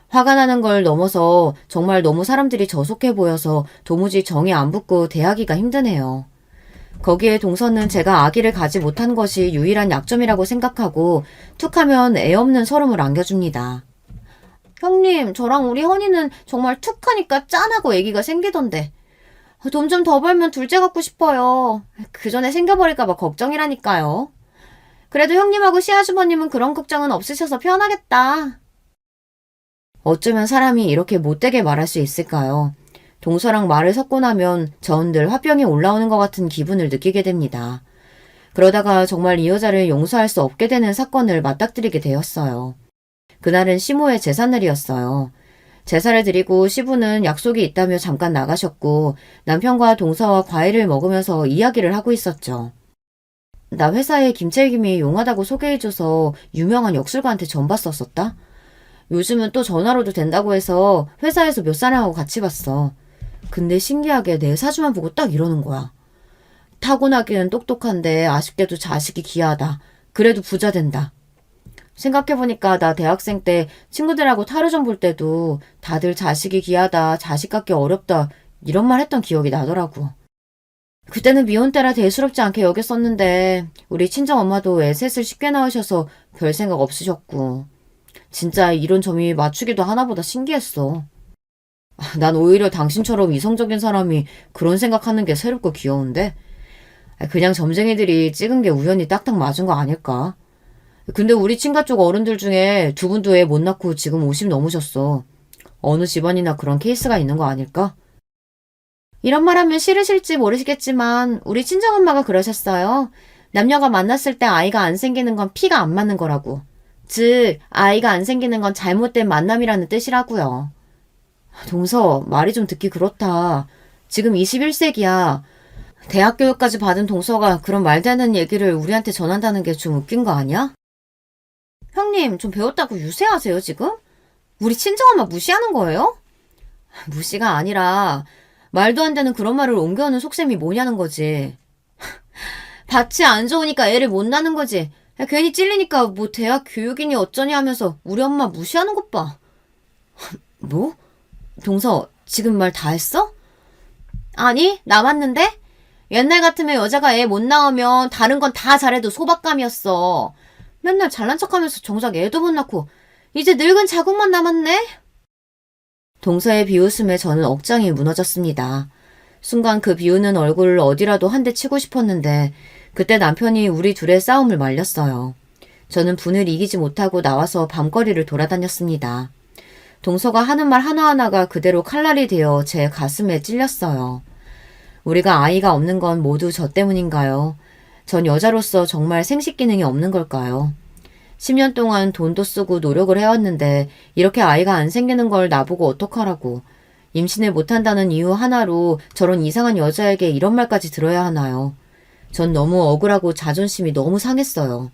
화가 나는 걸 넘어서 정말 너무 사람들이 저속해 보여서 도무지 정이 안 붙고 대하기가 힘드네요. 거기에 동서는 제가 아기를 가지 못한 것이 유일한 약점이라고 생각하고 툭하면 애 없는 서름을 안겨줍니다. 형님, 저랑 우리 허니는 정말 툭하니까 짠하고 애기가 생기던데. 돈 좀 더 벌면 둘째 갖고 싶어요. 그 전에 생겨버릴까봐 걱정이라니까요. 그래도 형님하고 시아주버님은 그런 걱정은 없으셔서 편하겠다. 어쩌면 사람이 이렇게 못되게 말할 수 있을까요? 동서랑 말을 섞고 나면 전 늘 화병이 올라오는 것 같은 기분을 느끼게 됩니다. 그러다가 정말 이 여자를 용서할 수 없게 되는 사건을 맞닥뜨리게 되었어요. 그날은 시모의 제삿날이었어요. 제사를 드리고 시부는 약속이 있다며 잠깐 나가셨고 남편과 동서와 과일을 먹으면서 이야기를 하고 있었죠. 나 회사에 김철김이 용하다고 소개해줘서 유명한 역술가한테 전 봤었었다. 요즘은 또 전화로도 된다고 해서 회사에서 몇 사람하고 같이 봤어. 근데 신기하게 내 사주만 보고 딱 이러는 거야. 타고나기는 똑똑한데 아쉽게도 자식이 귀하다. 그래도 부자 된다. 생각해보니까 나 대학생 때 친구들하고 타로점 볼 때도 다들 자식이 귀하다, 자식 갖기 어렵다 이런 말 했던 기억이 나더라고. 그때는 미혼 때라 대수롭지 않게 여겼었는데 우리 친정엄마도 애 셋을 쉽게 낳으셔서 별 생각 없으셨고 진짜 이런 점이 맞추기도 하나보다 신기했어. 난 오히려 당신처럼 이성적인 사람이 그런 생각하는 게 새롭고 귀여운데 그냥 점쟁이들이 찍은 게 우연히 딱딱 맞은 거 아닐까? 근데 우리 친가 쪽 어른들 중에 두 분도 애 못 낳고 지금 50 넘으셨어. 어느 집안이나 그런 케이스가 있는 거 아닐까? 이런 말 하면 싫으실지 모르시겠지만 우리 친정엄마가 그러셨어요. 남녀가 만났을 때 아이가 안 생기는 건 피가 안 맞는 거라고. 즉 아이가 안 생기는 건 잘못된 만남이라는 뜻이라고요. 동서, 말이 좀 듣기 그렇다. 지금 21세기야. 대학 교육까지 받은 동서가 그런 말 되는 얘기를 우리한테 전한다는 게 좀 웃긴 거 아니야? 형님, 좀 배웠다고 유세하세요, 지금? 우리 친정엄마 무시하는 거예요? 무시가 아니라 말도 안 되는 그런 말을 옮겨오는 속셈이 뭐냐는 거지. 밭이 안 좋으니까 애를 못 낳는 거지. 괜히 찔리니까 뭐 대학 교육이니 어쩌니 하면서 우리 엄마 무시하는 것 봐. 뭐? 동서, 지금 말 다 했어? 아니, 남았는데? 옛날 같으면 여자가 애 못 낳으면 다른 건 다 잘해도 소박감이었어. 맨날 잘난 척하면서 정작 애도 못 낳고 이제 늙은 자국만 남았네? 동서의 비웃음에 저는 억장이 무너졌습니다. 순간 그 비웃는 얼굴을 어디라도 한 대 치고 싶었는데 그때 남편이 우리 둘의 싸움을 말렸어요. 저는 분을 이기지 못하고 나와서 밤거리를 돌아다녔습니다. 동서가 하는 말 하나하나가 그대로 칼날이 되어 제 가슴에 찔렸어요. 우리가 아이가 없는 건 모두 저 때문인가요? 전 여자로서 정말 생식 기능이 없는 걸까요? 10년 동안 돈도 쓰고 노력을 해왔는데 이렇게 아이가 안 생기는 걸 나보고 어떡하라고. 임신을 못한다는 이유 하나로 저런 이상한 여자에게 이런 말까지 들어야 하나요? 전 너무 억울하고 자존심이 너무 상했어요.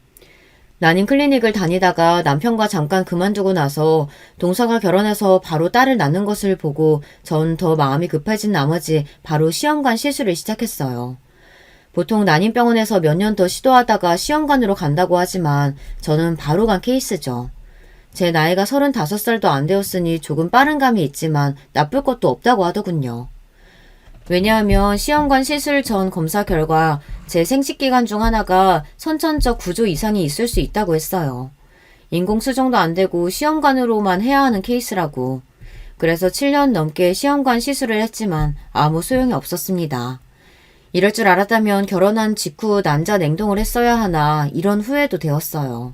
난임 클리닉을 다니다가 남편과 잠깐 그만두고 나서 동서가 결혼해서 바로 딸을 낳는 것을 보고 전 더 마음이 급해진 나머지 바로 시험관 시술을 시작했어요. 보통 난임병원에서 몇 년 더 시도하다가 시험관으로 간다고 하지만 저는 바로 간 케이스죠. 제 나이가 35살도 안 되었으니 조금 빠른 감이 있지만 나쁠 것도 없다고 하더군요. 왜냐하면 시험관 시술 전 검사 결과 제 생식기관 중 하나가 선천적 구조 이상이 있을 수 있다고 했어요. 인공수정도 안 되고 시험관으로만 해야 하는 케이스라고. 그래서 7년 넘게 시험관 시술을 했지만 아무 소용이 없었습니다. 이럴 줄 알았다면 결혼한 직후 난자 냉동을 했어야 하나 이런 후회도 되었어요.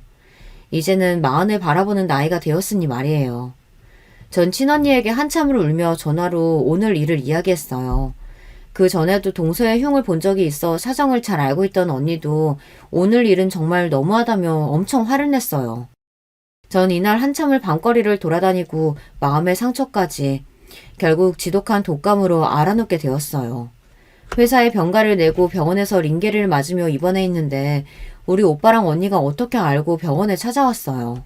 이제는 마흔을 바라보는 나이가 되었으니 말이에요. 전 친언니에게 한참을 울며 전화로 오늘 일을 이야기했어요. 그 전에도 동서의 흉을 본 적이 있어 사정을 잘 알고 있던 언니도 오늘 일은 정말 너무하다며 엄청 화를 냈어요. 전 이날 한참을 밤거리를 돌아다니고 마음의 상처까지 결국 지독한 독감으로 알아눕게 되었어요. 회사에 병가를 내고 병원에서 링게를 맞으며 입원해 있는데 우리 오빠랑 언니가 어떻게 알고 병원에 찾아왔어요.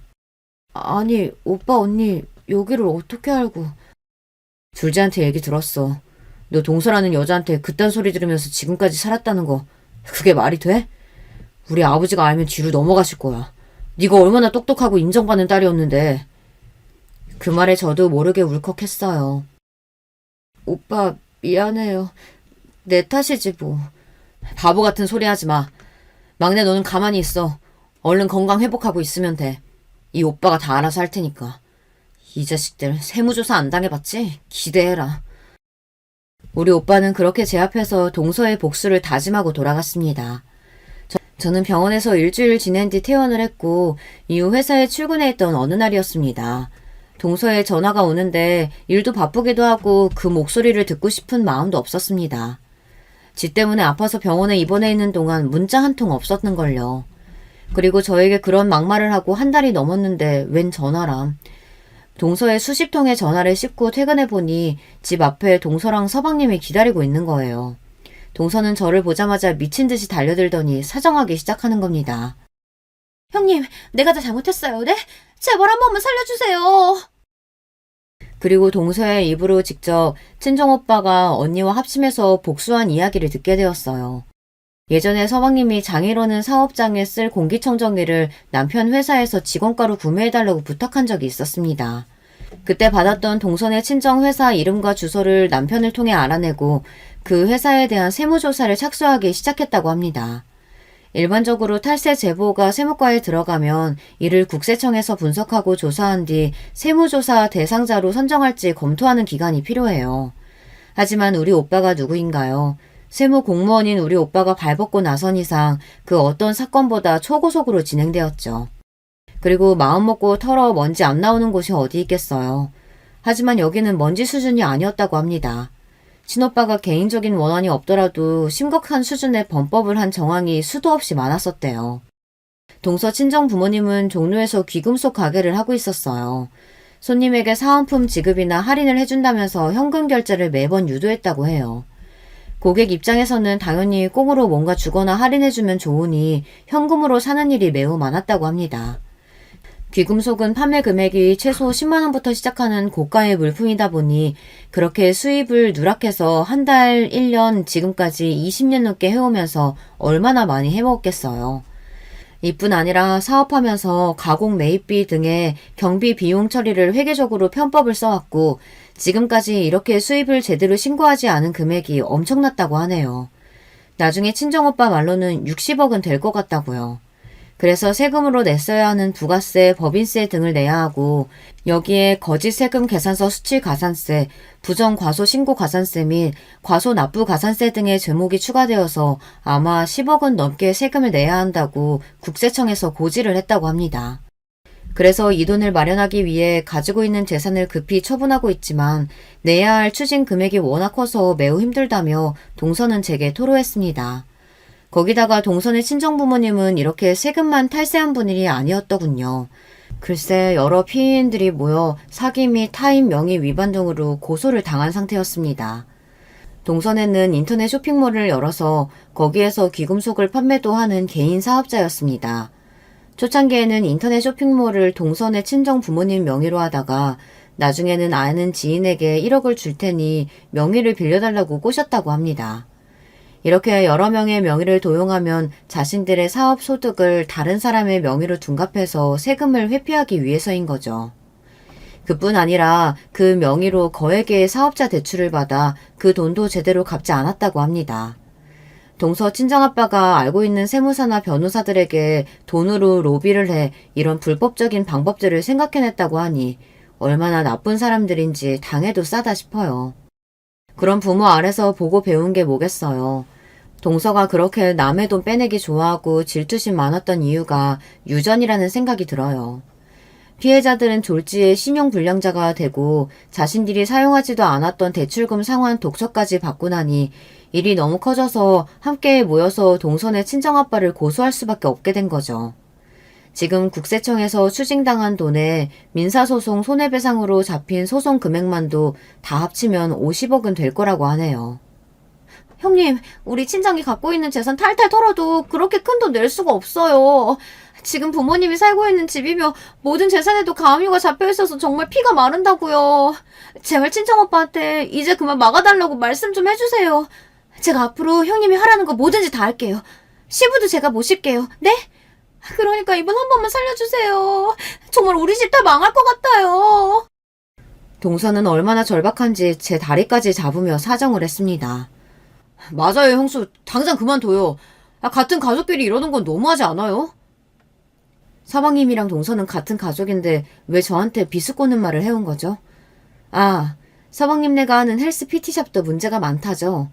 아니, 오빠 언니 여기를 어떻게 알고. 둘째한테 얘기 들었어. 너 동서라는 여자한테 그딴 소리 들으면서 지금까지 살았다는 거 그게 말이 돼? 우리 아버지가 알면 뒤로 넘어가실 거야. 네가 얼마나 똑똑하고 인정받는 딸이었는데. 그 말에 저도 모르게 울컥했어요. 오빠 미안해요. 내 탓이지 뭐. 바보 같은 소리 하지 마. 막내 너는 가만히 있어. 얼른 건강 회복하고 있으면 돼. 이 오빠가 다 알아서 할 테니까. 이 자식들 세무조사 안 당해봤지? 기대해라. 우리 오빠는 그렇게 제 앞에서 동서의 복수를 다짐하고 돌아갔습니다. 저는 병원에서 일주일 지낸 뒤 퇴원을 했고 이후 회사에 출근해 있던 어느 날이었습니다. 동서의 전화가 오는데 일도 바쁘기도 하고 그 목소리를 듣고 싶은 마음도 없었습니다. 지 때문에 아파서 병원에 입원해 있는 동안 문자 한 통 없었는걸요. 그리고 저에게 그런 막말을 하고 한 달이 넘었는데 웬 전화람. 동서의 수십 통의 전화를 씹고 퇴근해 보니 집 앞에 동서랑 서방님이 기다리고 있는 거예요. 동서는 저를 보자마자 미친 듯이 달려들더니 사정하기 시작하는 겁니다. 형님, 내가 다 잘못했어요. 네? 제발 한 번만 살려주세요. 그리고 동서의 입으로 직접 친정오빠가 언니와 합심해서 복수한 이야기를 듣게 되었어요. 예전에 서방님이 장인어른 사업장에 쓸 공기청정기를 남편 회사에서 직원가로 구매해달라고 부탁한 적이 있었습니다. 그때 받았던 동선의 친정회사 이름과 주소를 남편을 통해 알아내고 그 회사에 대한 세무조사를 착수하기 시작했다고 합니다. 일반적으로 탈세 제보가 세무과에 들어가면 이를 국세청에서 분석하고 조사한 뒤 세무조사 대상자로 선정할지 검토하는 기간이 필요해요. 하지만 우리 오빠가 누구인가요? 세무 공무원인 우리 오빠가 발벗고 나선 이상 그 어떤 사건보다 초고속으로 진행되었죠. 그리고 마음먹고 털어 먼지 안 나오는 곳이 어디 있겠어요. 하지만 여기는 먼지 수준이 아니었다고 합니다. 친오빠가 개인적인 원한이 없더라도 심각한 수준의 범법을 한 정황이 수도 없이 많았었대요. 동서 친정 부모님은 종로에서 귀금속 가게를 하고 있었어요. 손님에게 사은품 지급이나 할인을 해준다면서 현금 결제를 매번 유도했다고 해요. 고객 입장에서는 당연히 꽁으로 뭔가 주거나 할인해주면 좋으니 현금으로 사는 일이 매우 많았다고 합니다. 귀금속은 판매 금액이 최소 10만원부터 시작하는 고가의 물품이다 보니 그렇게 수입을 누락해서 한 달, 1년, 지금까지 20년 넘게 해오면서 얼마나 많이 해먹었겠어요. 이뿐 아니라 사업하면서 가공 매입비 등의 경비 비용 처리를 회계적으로 편법을 써왔고 지금까지 이렇게 수입을 제대로 신고하지 않은 금액이 엄청났다고 하네요. 나중에 친정오빠 말로는 60억은 될 것 같다고요. 그래서 세금으로 냈어야 하는 부가세, 법인세 등을 내야 하고 여기에 거짓 세금 계산서 수취 가산세, 부정 과소 신고 가산세 및 과소 납부 가산세 등의 제목이 추가되어서 아마 10억은 넘게 세금을 내야 한다고 국세청에서 고지를 했다고 합니다. 그래서 이 돈을 마련하기 위해 가지고 있는 재산을 급히 처분하고 있지만 내야 할 추징 금액이 워낙 커서 매우 힘들다며 동서는 제게 토로했습니다. 거기다가 동선의 친정부모님은 이렇게 세금만 탈세한 분이 아니었더군요. 글쎄 여러 피해인들이 모여 사기 및 타인 명의 위반 등으로 고소를 당한 상태였습니다. 동선에는 인터넷 쇼핑몰을 열어서 거기에서 귀금속을 판매도 하는 개인 사업자였습니다. 초창기에는 인터넷 쇼핑몰을 동선의 친정 부모님 명의로 하다가 나중에는 아는 지인에게 1억을 줄 테니 명의를 빌려달라고 꼬셨다고 합니다. 이렇게 여러 명의 명의를 도용하면 자신들의 사업 소득을 다른 사람의 명의로 둔갑해서 세금을 회피하기 위해서인 거죠. 그뿐 아니라 그 명의로 거액의 사업자 대출을 받아 그 돈도 제대로 갚지 않았다고 합니다. 동서 친정아빠가 알고 있는 세무사나 변호사들에게 돈으로 로비를 해 이런 불법적인 방법들을 생각해냈다고 하니 얼마나 나쁜 사람들인지 당해도 싸다 싶어요. 그런 부모 아래서 보고 배운 게 뭐겠어요. 동서가 그렇게 남의 돈 빼내기 좋아하고 질투심 많았던 이유가 유전이라는 생각이 들어요. 피해자들은 졸지에 신용불량자가 되고 자신들이 사용하지도 않았던 대출금 상환 독처까지 받고 나니 일이 너무 커져서 함께 모여서 동선의 친정아빠를 고소할 수밖에 없게 된 거죠. 지금 국세청에서 추징당한 돈에 민사소송 손해배상으로 잡힌 소송 금액만도 다 합치면 50억은 될 거라고 하네요. 형님, 우리 친정이 갖고 있는 재산 탈탈 털어도 그렇게 큰 돈 낼 수가 없어요. 지금 부모님이 살고 있는 집이며 모든 재산에도 가압류가 잡혀있어서 정말 피가 마른다고요. 제발 친정오빠한테 이제 그만 막아달라고 말씀 좀 해주세요. 제가 앞으로 형님이 하라는 거 뭐든지 다 할게요. 시부도 제가 모실게요. 네? 그러니까 이번 한 번만 살려주세요. 정말 우리 집 다 망할 것 같아요. 동서는 얼마나 절박한지 제 다리까지 잡으며 사정을 했습니다. 맞아요, 형수. 당장 그만둬요. 같은 가족끼리 이러는 건 너무하지 않아요? 서방님이랑 동서는 같은 가족인데 왜 저한테 비수꼬는 말을 해온 거죠? 아, 서방님네가 하는 헬스 PT샵도 문제가 많다죠.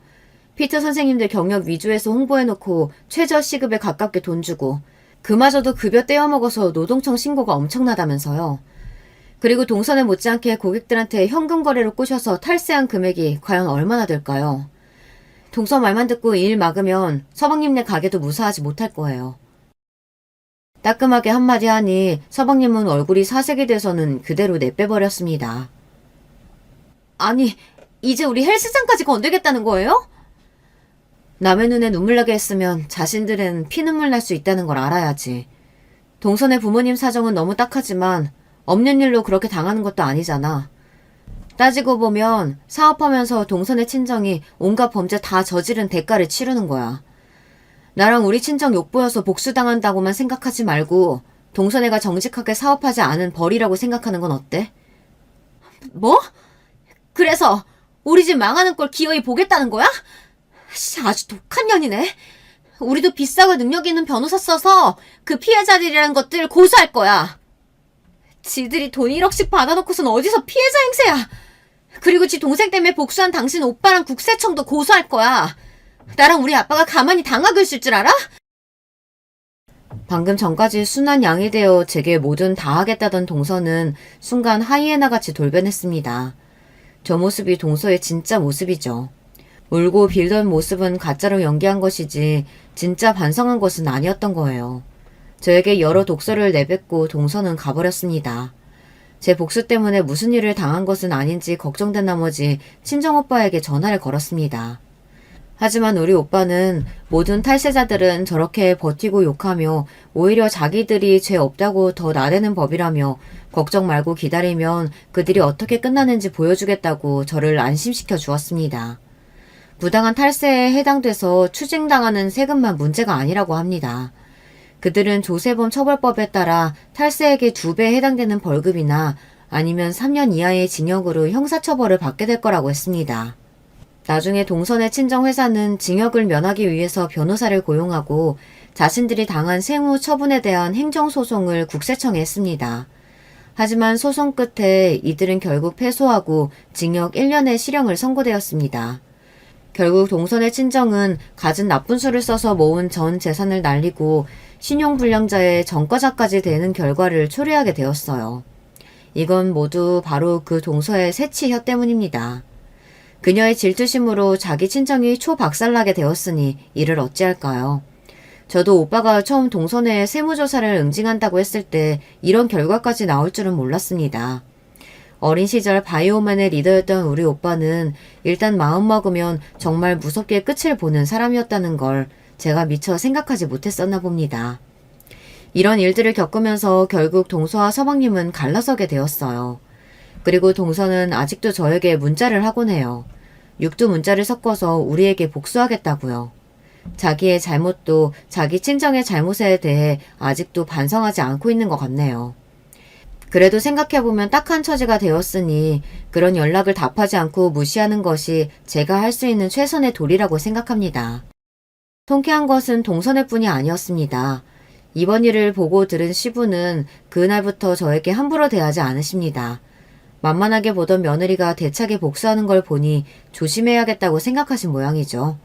피트 선생님들 경력 위주에서 홍보해놓고 최저 시급에 가깝게 돈 주고 그마저도 급여 떼어먹어서 노동청 신고가 엄청나다면서요. 그리고 동선에 못지않게 고객들한테 현금 거래로 꼬셔서 탈세한 금액이 과연 얼마나 될까요? 동서 말만 듣고 일 막으면 서방님네 가게도 무사하지 못할 거예요. 따끔하게 한마디 하니 서방님은 얼굴이 사색이 돼서는 그대로 내빼버렸습니다. 아니, 이제 우리 헬스장까지 건들겠다는 거예요? 남의 눈에 눈물 나게 했으면 자신들은 피눈물 날 수 있다는 걸 알아야지. 동선의 부모님 사정은 너무 딱하지만 없는 일로 그렇게 당하는 것도 아니잖아. 따지고 보면 사업하면서 동선의 친정이 온갖 범죄 다 저지른 대가를 치르는 거야. 나랑 우리 친정 욕보여서 복수당한다고만 생각하지 말고 동선애가 정직하게 사업하지 않은 벌이라고 생각하는 건 어때? 뭐? 그래서 우리 집 망하는 꼴 기어이 보겠다는 거야? 아주 독한 년이네. 우리도 비싸고 능력 있는 변호사 써서 그 피해자들이라는 것들 고소할 거야. 지들이 돈 1억씩 받아놓고선 어디서 피해자 행세야. 그리고 지 동생 때문에 복수한 당신 오빠랑 국세청도 고소할 거야. 나랑 우리 아빠가 가만히 당하고 있을 줄 알아? 방금 전까지 순한 양이 되어 제게 뭐든 다 하겠다던 동서는 순간 하이에나같이 돌변했습니다. 저 모습이 동서의 진짜 모습이죠. 울고 빌던 모습은 가짜로 연기한 것이지 진짜 반성한 것은 아니었던 거예요. 저에게 여러 독서를 내뱉고 동서는 가버렸습니다. 제 복수 때문에 무슨 일을 당한 것은 아닌지 걱정된 나머지 친정오빠에게 전화를 걸었습니다. 하지만 우리 오빠는 모든 탈세자들은 저렇게 버티고 욕하며 오히려 자기들이 죄 없다고 더 나대는 법이라며 걱정 말고 기다리면 그들이 어떻게 끝나는지 보여주겠다고 저를 안심시켜 주었습니다. 부당한 탈세에 해당돼서 추징당하는 세금만 문제가 아니라고 합니다. 그들은 조세범 처벌법에 따라 탈세액의 2배에 해당되는 벌금이나 아니면 3년 이하의 징역으로 형사처벌을 받게 될 거라고 했습니다. 나중에 동선의 친정회사는 징역을 면하기 위해서 변호사를 고용하고 자신들이 당한 세무 처분에 대한 행정소송을 국세청에 했습니다. 하지만 소송 끝에 이들은 결국 패소하고 징역 1년의 실형을 선고되었습니다. 결국 동선의 친정은 갖은 나쁜 수를 써서 모은 전 재산을 날리고 신용불량자의 전과자까지 되는 결과를 초래하게 되었어요. 이건 모두 바로 그 동서의 세치혀 때문입니다. 그녀의 질투심으로 자기 친정이 초박살나게 되었으니 이를 어찌할까요? 저도 오빠가 처음 동선의 세무조사를 응징한다고 했을 때 이런 결과까지 나올 줄은 몰랐습니다. 어린 시절 바이오맨의 리더였던 우리 오빠는 일단 마음먹으면 정말 무섭게 끝을 보는 사람이었다는 걸 제가 미처 생각하지 못했었나 봅니다. 이런 일들을 겪으면서 결국 동서와 서방님은 갈라서게 되었어요. 그리고 동서는 아직도 저에게 문자를 하곤 해요. 육두 문자를 섞어서 우리에게 복수하겠다고요. 자기의 잘못도 자기 친정의 잘못에 대해 아직도 반성하지 않고 있는 것 같네요. 그래도 생각해보면 딱한 처지가 되었으니 그런 연락을 답하지 않고 무시하는 것이 제가 할 수 있는 최선의 도리라고 생각합니다. 통쾌한 것은 동선의 뿐이 아니었습니다. 이번 일을 보고 들은 시부는 그날부터 저에게 함부로 대하지 않으십니다. 만만하게 보던 며느리가 대차게 복수하는 걸 보니 조심해야겠다고 생각하신 모양이죠.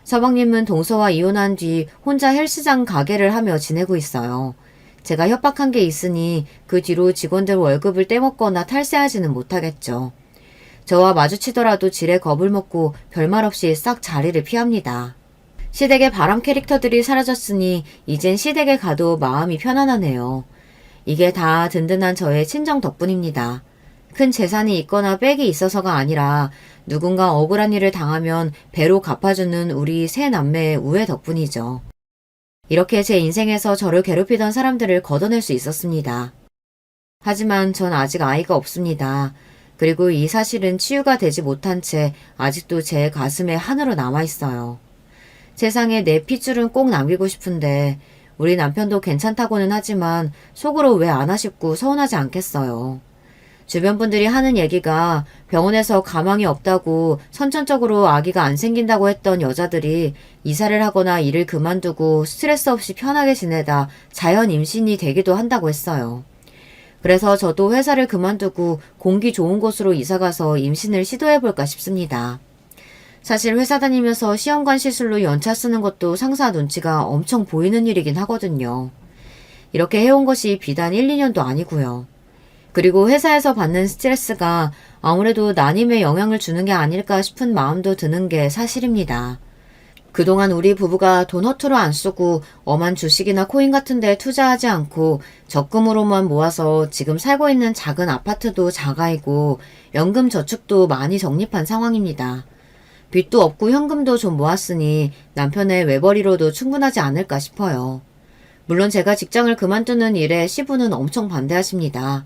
서방님은 동서와 이혼한 뒤 혼자 헬스장 가게를 하며 지내고 있어요. 제가 협박한 게 있으니 그 뒤로 직원들 월급을 떼먹거나 탈세하지는 못하겠죠. 저와 마주치더라도 지레 겁을 먹고 별말 없이 싹 자리를 피합니다. 시댁의 바람 캐릭터들이 사라졌으니 이젠 시댁에 가도 마음이 편안하네요. 이게 다 든든한 저의 친정 덕분입니다. 큰 재산이 있거나 빽이 있어서가 아니라 누군가 억울한 일을 당하면 배로 갚아주는 우리 세 남매의 우애 덕분이죠. 이렇게 제 인생에서 저를 괴롭히던 사람들을 걷어낼 수 있었습니다. 하지만 전 아직 아이가 없습니다. 그리고 이 사실은 치유가 되지 못한 채 아직도 제 가슴에 한으로 남아있어요. 세상에 내 핏줄은 꼭 남기고 싶은데 우리 남편도 괜찮다고는 하지만 속으로 왜 안 아쉽고 서운하지 않겠어요. 주변 분들이 하는 얘기가 병원에서 가망이 없다고 선천적으로 아기가 안 생긴다고 했던 여자들이 이사를 하거나 일을 그만두고 스트레스 없이 편하게 지내다 자연 임신이 되기도 한다고 했어요. 그래서 저도 회사를 그만두고 공기 좋은 곳으로 이사가서 임신을 시도해볼까 싶습니다. 사실 회사 다니면서 시험관 시술로 연차 쓰는 것도 상사 눈치가 엄청 보이는 일이긴 하거든요. 이렇게 해온 것이 비단 1, 2년도 아니고요. 그리고 회사에서 받는 스트레스가 아무래도 난임에 영향을 주는 게 아닐까 싶은 마음도 드는 게 사실입니다. 그동안 우리 부부가 돈 허투루 안 쓰고 엄한 주식이나 코인 같은 데 투자하지 않고 적금으로만 모아서 지금 살고 있는 작은 아파트도 자가이고 연금 저축도 많이 적립한 상황입니다. 빚도 없고 현금도 좀 모았으니 남편의 외벌이로도 충분하지 않을까 싶어요. 물론 제가 직장을 그만두는 일에 시부는 엄청 반대하십니다.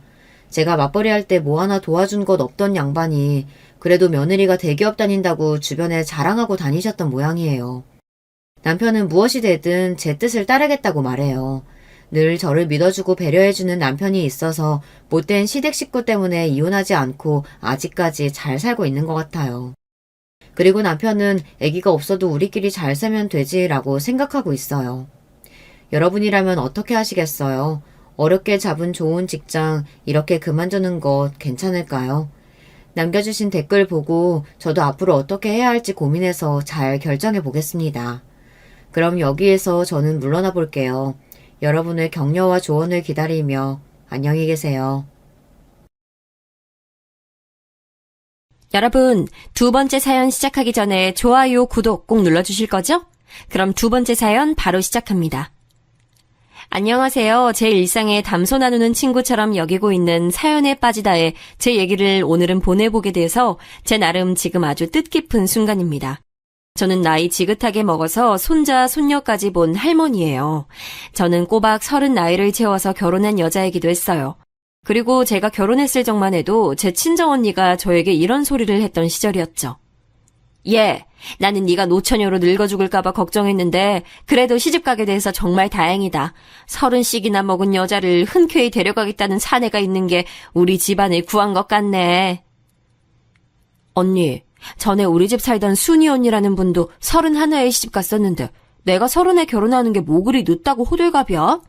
제가 맞벌이 할 때 뭐 하나 도와준 것 없던 양반이 그래도 며느리가 대기업 다닌다고 주변에 자랑하고 다니셨던 모양이에요. 남편은 무엇이 되든 제 뜻을 따르겠다고 말해요. 늘 저를 믿어주고 배려해주는 남편이 있어서 못된 시댁 식구 때문에 이혼하지 않고 아직까지 잘 살고 있는 것 같아요. 그리고 남편은 아기가 없어도 우리끼리 잘 살면 되지라고 생각하고 있어요. 여러분이라면 어떻게 하시겠어요? 어렵게 잡은 좋은 직장 이렇게 그만두는 것 괜찮을까요? 남겨주신 댓글 보고 저도 앞으로 어떻게 해야 할지 고민해서 잘 결정해 보겠습니다. 그럼 여기에서 저는 물러나 볼게요. 여러분의 격려와 조언을 기다리며 안녕히 계세요. 여러분, 두 번째 사연 시작하기 전에 좋아요, 구독 꼭 눌러주실 거죠? 그럼 두 번째 사연 바로 시작합니다. 안녕하세요. 제 일상에 담소 나누는 친구처럼 여기고 있는 사연에 빠지다에 제 얘기를 오늘은 보내보게 돼서 제 나름 지금 아주 뜻깊은 순간입니다. 저는 나이 지긋하게 먹어서 손자, 손녀까지 본 할머니예요. 저는 꼬박 30 나이를 채워서 결혼한 여자이기도 했어요. 그리고 제가 결혼했을 적만 해도 제 친정언니가 저에게 이런 소리를 했던 시절이었죠. 예, 나는 네가 노처녀로 늙어 죽을까봐 걱정했는데 그래도 시집가게 돼서 정말 다행이다. 30씩이나 먹은 여자를 흔쾌히 데려가겠다는 사내가 있는 게 우리 집안을 구한 것 같네. 언니, 전에 우리 집 살던 순이 언니라는 분도 31에 시집 갔었는데 내가 30에 결혼하는 게 뭐 그리 늦다고 호들갑이야?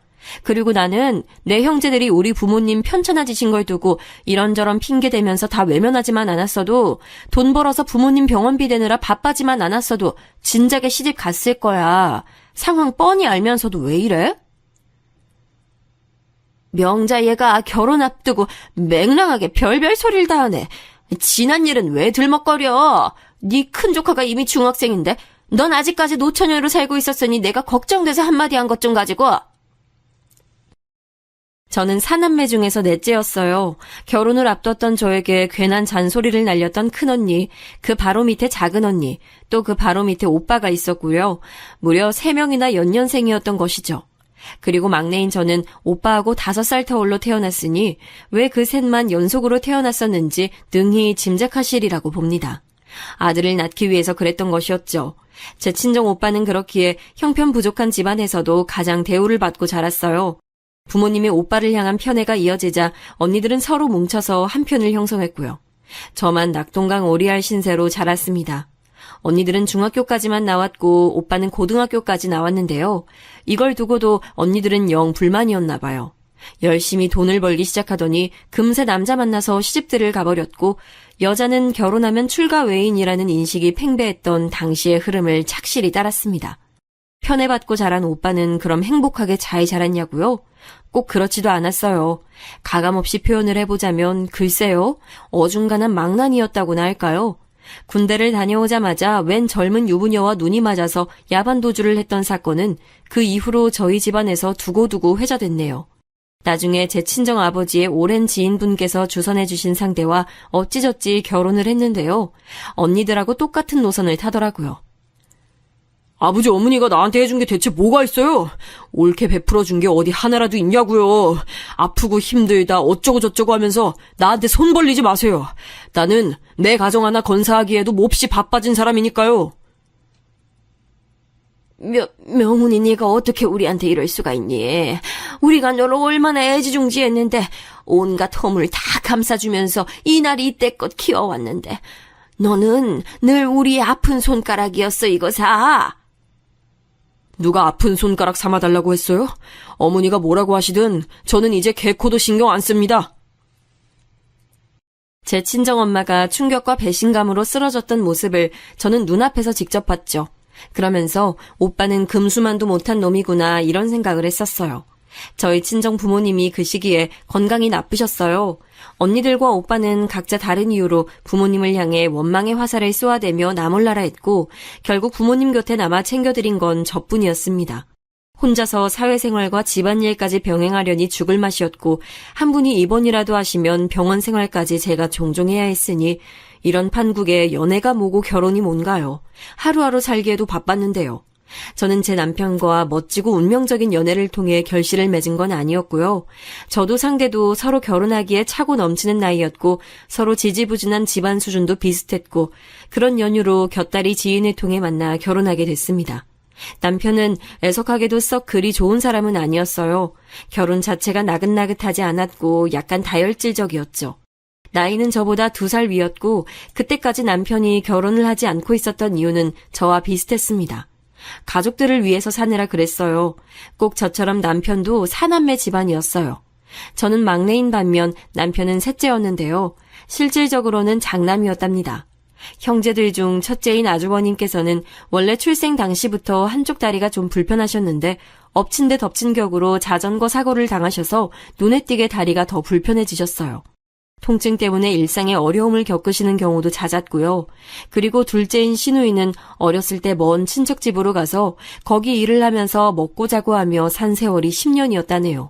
그리고 나는 내 형제들이 우리 부모님 편찮아지신 걸 두고 이런저런 핑계 대면서 다 외면하지만 않았어도 돈 벌어서 부모님 병원비 대느라 바빠지만 않았어도 진작에 시집 갔을 거야. 상황 뻔히 알면서도 왜 이래? 명자 얘가 결혼 앞두고 맹랑하게 별별 소리를 다 하네. 지난 일은 왜 들먹거려? 네 큰 조카가 이미 중학생인데 넌 아직까지 노처녀로 살고 있었으니 내가 걱정돼서 한마디 한 것 좀 가지고. 저는 사남매 중에서 넷째였어요. 결혼을 앞뒀던 저에게 괜한 잔소리를 날렸던 큰언니, 그 바로 밑에 작은언니, 또 그 바로 밑에 오빠가 있었고요. 무려 3명이나 연년생이었던 것이죠. 그리고 막내인 저는 오빠하고 5살 터울로 태어났으니 왜 그 셋만 연속으로 태어났었는지 능히 짐작하시리라고 봅니다. 아들을 낳기 위해서 그랬던 것이었죠. 제 친정 오빠는 그렇기에 형편 부족한 집안에서도 가장 대우를 받고 자랐어요. 부모님이 오빠를 향한 편애가 이어지자 언니들은 서로 뭉쳐서 한 편을 형성했고요. 저만 낙동강 오리알 신세로 자랐습니다. 언니들은 중학교까지만 나왔고 오빠는 고등학교까지 나왔는데요. 이걸 두고도 언니들은 영 불만이었나 봐요. 열심히 돈을 벌기 시작하더니 금세 남자 만나서 시집들을 가버렸고 여자는 결혼하면 출가 외인이라는 인식이 팽배했던 당시의 흐름을 착실히 따랐습니다. 편애받고 자란 오빠는 그럼 행복하게 잘 자랐냐고요? 꼭 그렇지도 않았어요. 가감없이 표현을 해보자면 글쎄요, 어중간한 망난이었다고나 할까요? 군대를 다녀오자마자 웬 젊은 유부녀와 눈이 맞아서 야반도주를 했던 사건은 그 이후로 저희 집안에서 두고두고 회자됐네요. 나중에 제 친정아버지의 오랜 지인분께서 주선해주신 상대와 어찌저찌 결혼을 했는데요. 언니들하고 똑같은 노선을 타더라고요. 아버지 어머니가 나한테 해준 게 대체 뭐가 있어요? 옳게 베풀어 준 게 어디 하나라도 있냐고요. 아프고 힘들다 어쩌고 저쩌고 하면서 나한테 손 벌리지 마세요. 나는 내 가정 하나 건사하기에도 몹시 바빠진 사람이니까요. 명훈이 네가 어떻게 우리한테 이럴 수가 있니? 우리가 너를 얼마나 애지중지했는데 온갖 허물 다 감싸주면서 이날 이때껏 키워왔는데 너는 늘 우리 아픈 손가락이었어 이거사. 누가 아픈 손가락 삼아달라고 했어요? 어머니가 뭐라고 하시든 저는 이제 개코도 신경 안 씁니다. 제 친정엄마가 충격과 배신감으로 쓰러졌던 모습을 저는 눈앞에서 직접 봤죠. 그러면서 오빠는 금수만도 못한 놈이구나 이런 생각을 했었어요. 저희 친정 부모님이 그 시기에 건강이 나쁘셨어요. 언니들과 오빠는 각자 다른 이유로 부모님을 향해 원망의 화살을 쏘아대며 나몰라라 했고 결국 부모님 곁에 남아 챙겨드린 건 저뿐이었습니다. 혼자서 사회생활과 집안일까지 병행하려니 죽을 맛이었고 한 분이 입원이라도 하시면 병원 생활까지 제가 종종 해야 했으니 이런 판국에 연애가 뭐고 결혼이 뭔가요. 하루하루 살기에도 바빴는데요. 저는 제 남편과 멋지고 운명적인 연애를 통해 결실을 맺은 건 아니었고요. 저도 상대도 서로 결혼하기에 차고 넘치는 나이였고 서로 지지부진한 집안 수준도 비슷했고 그런 연유로 곁다리 지인을 통해 만나 결혼하게 됐습니다. 남편은 애석하게도 썩 그리 좋은 사람은 아니었어요. 결혼 자체가 나긋나긋하지 않았고 약간 다혈질적이었죠. 나이는 저보다 2살 위였고 그때까지 남편이 결혼을 하지 않고 있었던 이유는 저와 비슷했습니다. 가족들을 위해서 사느라 그랬어요. 꼭 저처럼 남편도 사남매 집안이었어요. 저는 막내인 반면 남편은 셋째였는데요. 실질적으로는 장남이었답니다. 형제들 중 첫째인 아주버님께서는 원래 출생 당시부터 한쪽 다리가 좀 불편하셨는데 엎친 데 덮친 격으로 자전거 사고를 당하셔서 눈에 띄게 다리가 더 불편해지셨어요. 통증 때문에 일상에 어려움을 겪으시는 경우도 잦았고요. 그리고 둘째인 시누이는 어렸을 때 먼 친척 집으로 가서 거기 일을 하면서 먹고 자고 하며 산 세월이 10년이었다네요.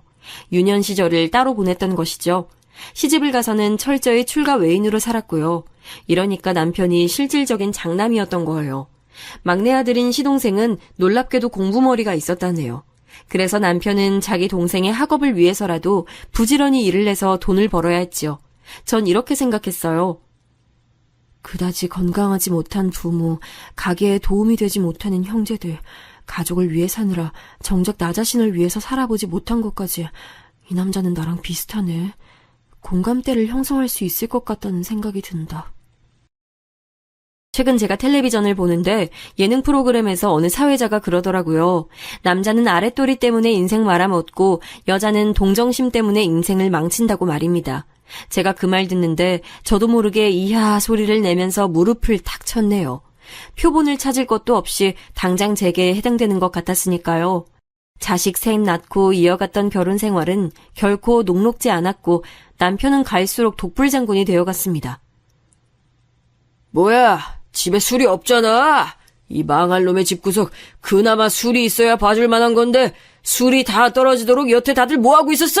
유년 시절을 따로 보냈던 것이죠. 시집을 가서는 철저히 출가 외인으로 살았고요. 이러니까 남편이 실질적인 장남이었던 거예요. 막내 아들인 시동생은 놀랍게도 공부머리가 있었다네요. 그래서 남편은 자기 동생의 학업을 위해서라도 부지런히 일을 해서 돈을 벌어야 했지요. 전 이렇게 생각했어요. 그다지 건강하지 못한 부모, 가게에 도움이 되지 못하는 형제들, 가족을 위해 사느라 정작 나 자신을 위해서 살아보지 못한 것까지 이 남자는 나랑 비슷하네. 공감대를 형성할 수 있을 것 같다는 생각이 든다. 최근 제가 텔레비전을 보는데 예능 프로그램에서 어느 사회자가 그러더라고요. 남자는 아랫도리 때문에 인생 말아먹고 여자는 동정심 때문에 인생을 망친다고 말입니다. 제가 그 말 듣는데 저도 모르게 이야 소리를 내면서 무릎을 탁 쳤네요. 표본을 찾을 것도 없이 당장 제게 해당되는 것 같았으니까요. 자식 셋 낳고 이어갔던 결혼 생활은 결코 녹록지 않았고 남편은 갈수록 독불장군이 되어갔습니다. 뭐야, 집에 술이 없잖아. 이 망할 놈의 집구석 그나마 술이 있어야 봐줄 만한 건데 술이 다 떨어지도록 여태 다들 뭐하고 있었어?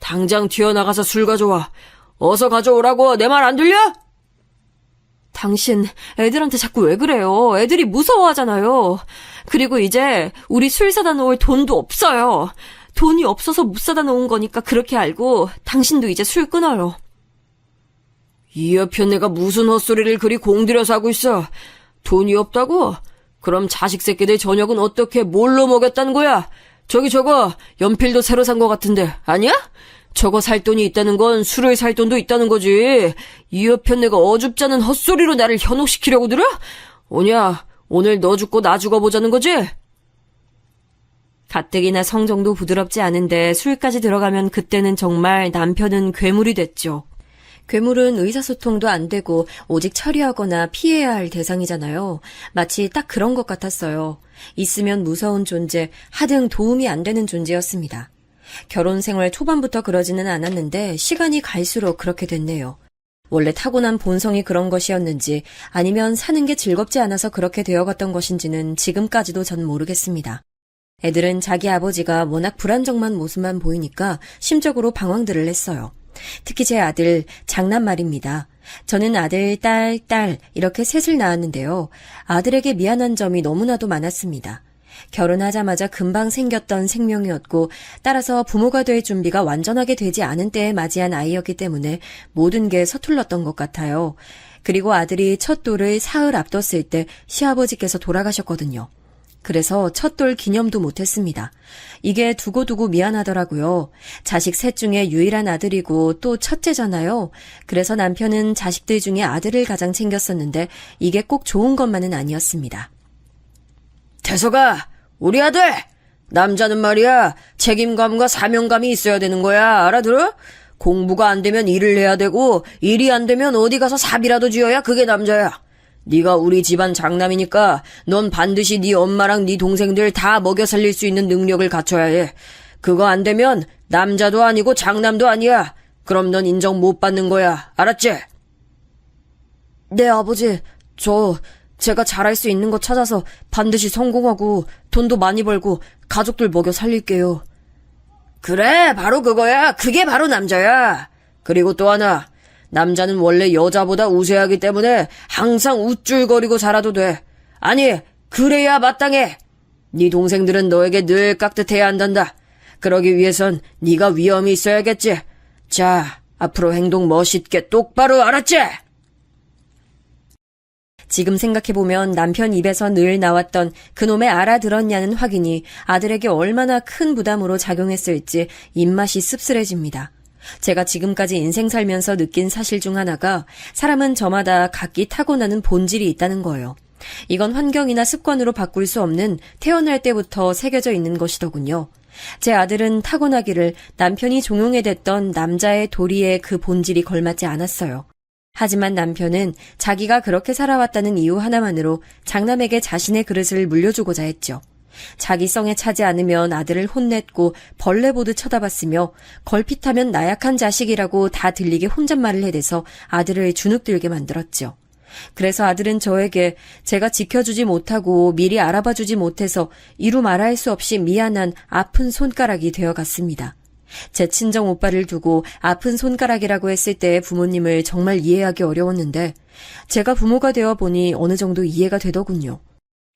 당장 튀어나가서 술 가져와. 어서 가져오라고. 내 말 안 들려? 당신 애들한테 자꾸 왜 그래요? 애들이 무서워하잖아요. 그리고 이제 우리 술 사다 놓을 돈도 없어요. 돈이 없어서 못 사다 놓은 거니까 그렇게 알고 당신도 이제 술 끊어요. 이 옆에 내가 무슨 헛소리를 그리 공들여서 하고 있어. 돈이 없다고? 그럼 자식 새끼들 저녁은 어떻게 뭘로 먹였다는 거야? 저거 연필도 새로 산 거 같은데 아니야? 저거 살 돈이 있다는 건 술을 살 돈도 있다는 거지. 이 옆에 내가 어줍잖은 헛소리로 나를 현혹시키려고 들어? 오냐, 오늘 너 죽고 나 죽어보자는 거지? 가뜩이나 성정도 부드럽지 않은데 술까지 들어가면 그때는 정말 남편은 괴물이 됐죠. 괴물은 의사소통도 안 되고 오직 처리하거나 피해야 할 대상이잖아요. 마치 딱 그런 것 같았어요. 있으면 무서운 존재, 하등 도움이 안 되는 존재였습니다. 결혼 생활 초반부터 그러지는 않았는데 시간이 갈수록 그렇게 됐네요. 원래 타고난 본성이 그런 것이었는지 아니면 사는 게 즐겁지 않아서 그렇게 되어갔던 것인지는 지금까지도 전 모르겠습니다. 애들은 자기 아버지가 워낙 불안정한 모습만 보이니까 심적으로 방황들을 했어요. 특히 제 아들, 장남 말입니다. 저는 아들, 딸 이렇게 셋을 낳았는데요. 아들에게 미안한 점이 너무나도 많았습니다. 결혼하자마자 금방 생겼던 생명이었고 따라서 부모가 될 준비가 완전하게 되지 않은 때에 맞이한 아이였기 때문에 모든 게 서툴렀던 것 같아요. 그리고 아들이 첫 돌을 사흘 앞뒀을 때 시아버지께서 돌아가셨거든요. 그래서 첫돌 기념도 못했습니다. 이게 두고두고 미안하더라고요. 자식 셋 중에 유일한 아들이고 또 첫째잖아요. 그래서 남편은 자식들 중에 아들을 가장 챙겼었는데 이게 꼭 좋은 것만은 아니었습니다. 태서가, 우리 아들! 남자는 말이야, 책임감과 사명감이 있어야 되는 거야, 알아들어? 공부가 안 되면 일을 해야 되고, 일이 안 되면 어디 가서 사비라도 쥐어야 그게 남자야. 네가 우리 집안 장남이니까 넌 반드시 네 엄마랑 네 동생들 다 먹여 살릴 수 있는 능력을 갖춰야 해. 그거 안 되면 남자도 아니고 장남도 아니야. 그럼 넌 인정 못 받는 거야, 알았지? 네, 아버지. 제가 잘할 수 있는 거 찾아서 반드시 성공하고 돈도 많이 벌고 가족들 먹여 살릴게요. 그래, 바로 그거야. 그게 바로 남자야. 그리고 또 하나, 남자는 원래 여자보다 우세하기 때문에 항상 우쭐거리고 살아도 돼. 아니, 그래야 마땅해. 네 동생들은 너에게 늘 깍듯해야 한단다. 그러기 위해선 네가 위엄이 있어야겠지. 자, 앞으로 행동 멋있게 똑바로, 알았지? 지금 생각해보면 남편 입에서 늘 나왔던 그놈의 알아들었냐는 확인이 아들에게 얼마나 큰 부담으로 작용했을지 입맛이 씁쓸해집니다. 제가 지금까지 인생 살면서 느낀 사실 중 하나가 사람은 저마다 각기 타고나는 본질이 있다는 거예요. 이건 환경이나 습관으로 바꿀 수 없는 태어날 때부터 새겨져 있는 것이더군요. 제 아들은 타고나기를 남편이 종용해댔던 남자의 도리에 그 본질이 걸맞지 않았어요. 하지만 남편은 자기가 그렇게 살아왔다는 이유 하나만으로 장남에게 자신의 그릇을 물려주고자 했죠. 자기 성에 차지 않으면 아들을 혼냈고 벌레 보듯 쳐다봤으며 걸핏하면 나약한 자식이라고 다 들리게 혼잣말을 해대서 아들을 주눅들게 만들었죠. 그래서 아들은 저에게 제가 지켜주지 못하고 미리 알아봐주지 못해서 이루 말할 수 없이 미안한 아픈 손가락이 되어갔습니다. 제 친정 오빠를 두고 아픈 손가락이라고 했을 때 부모님을 정말 이해하기 어려웠는데 제가 부모가 되어 보니 어느 정도 이해가 되더군요.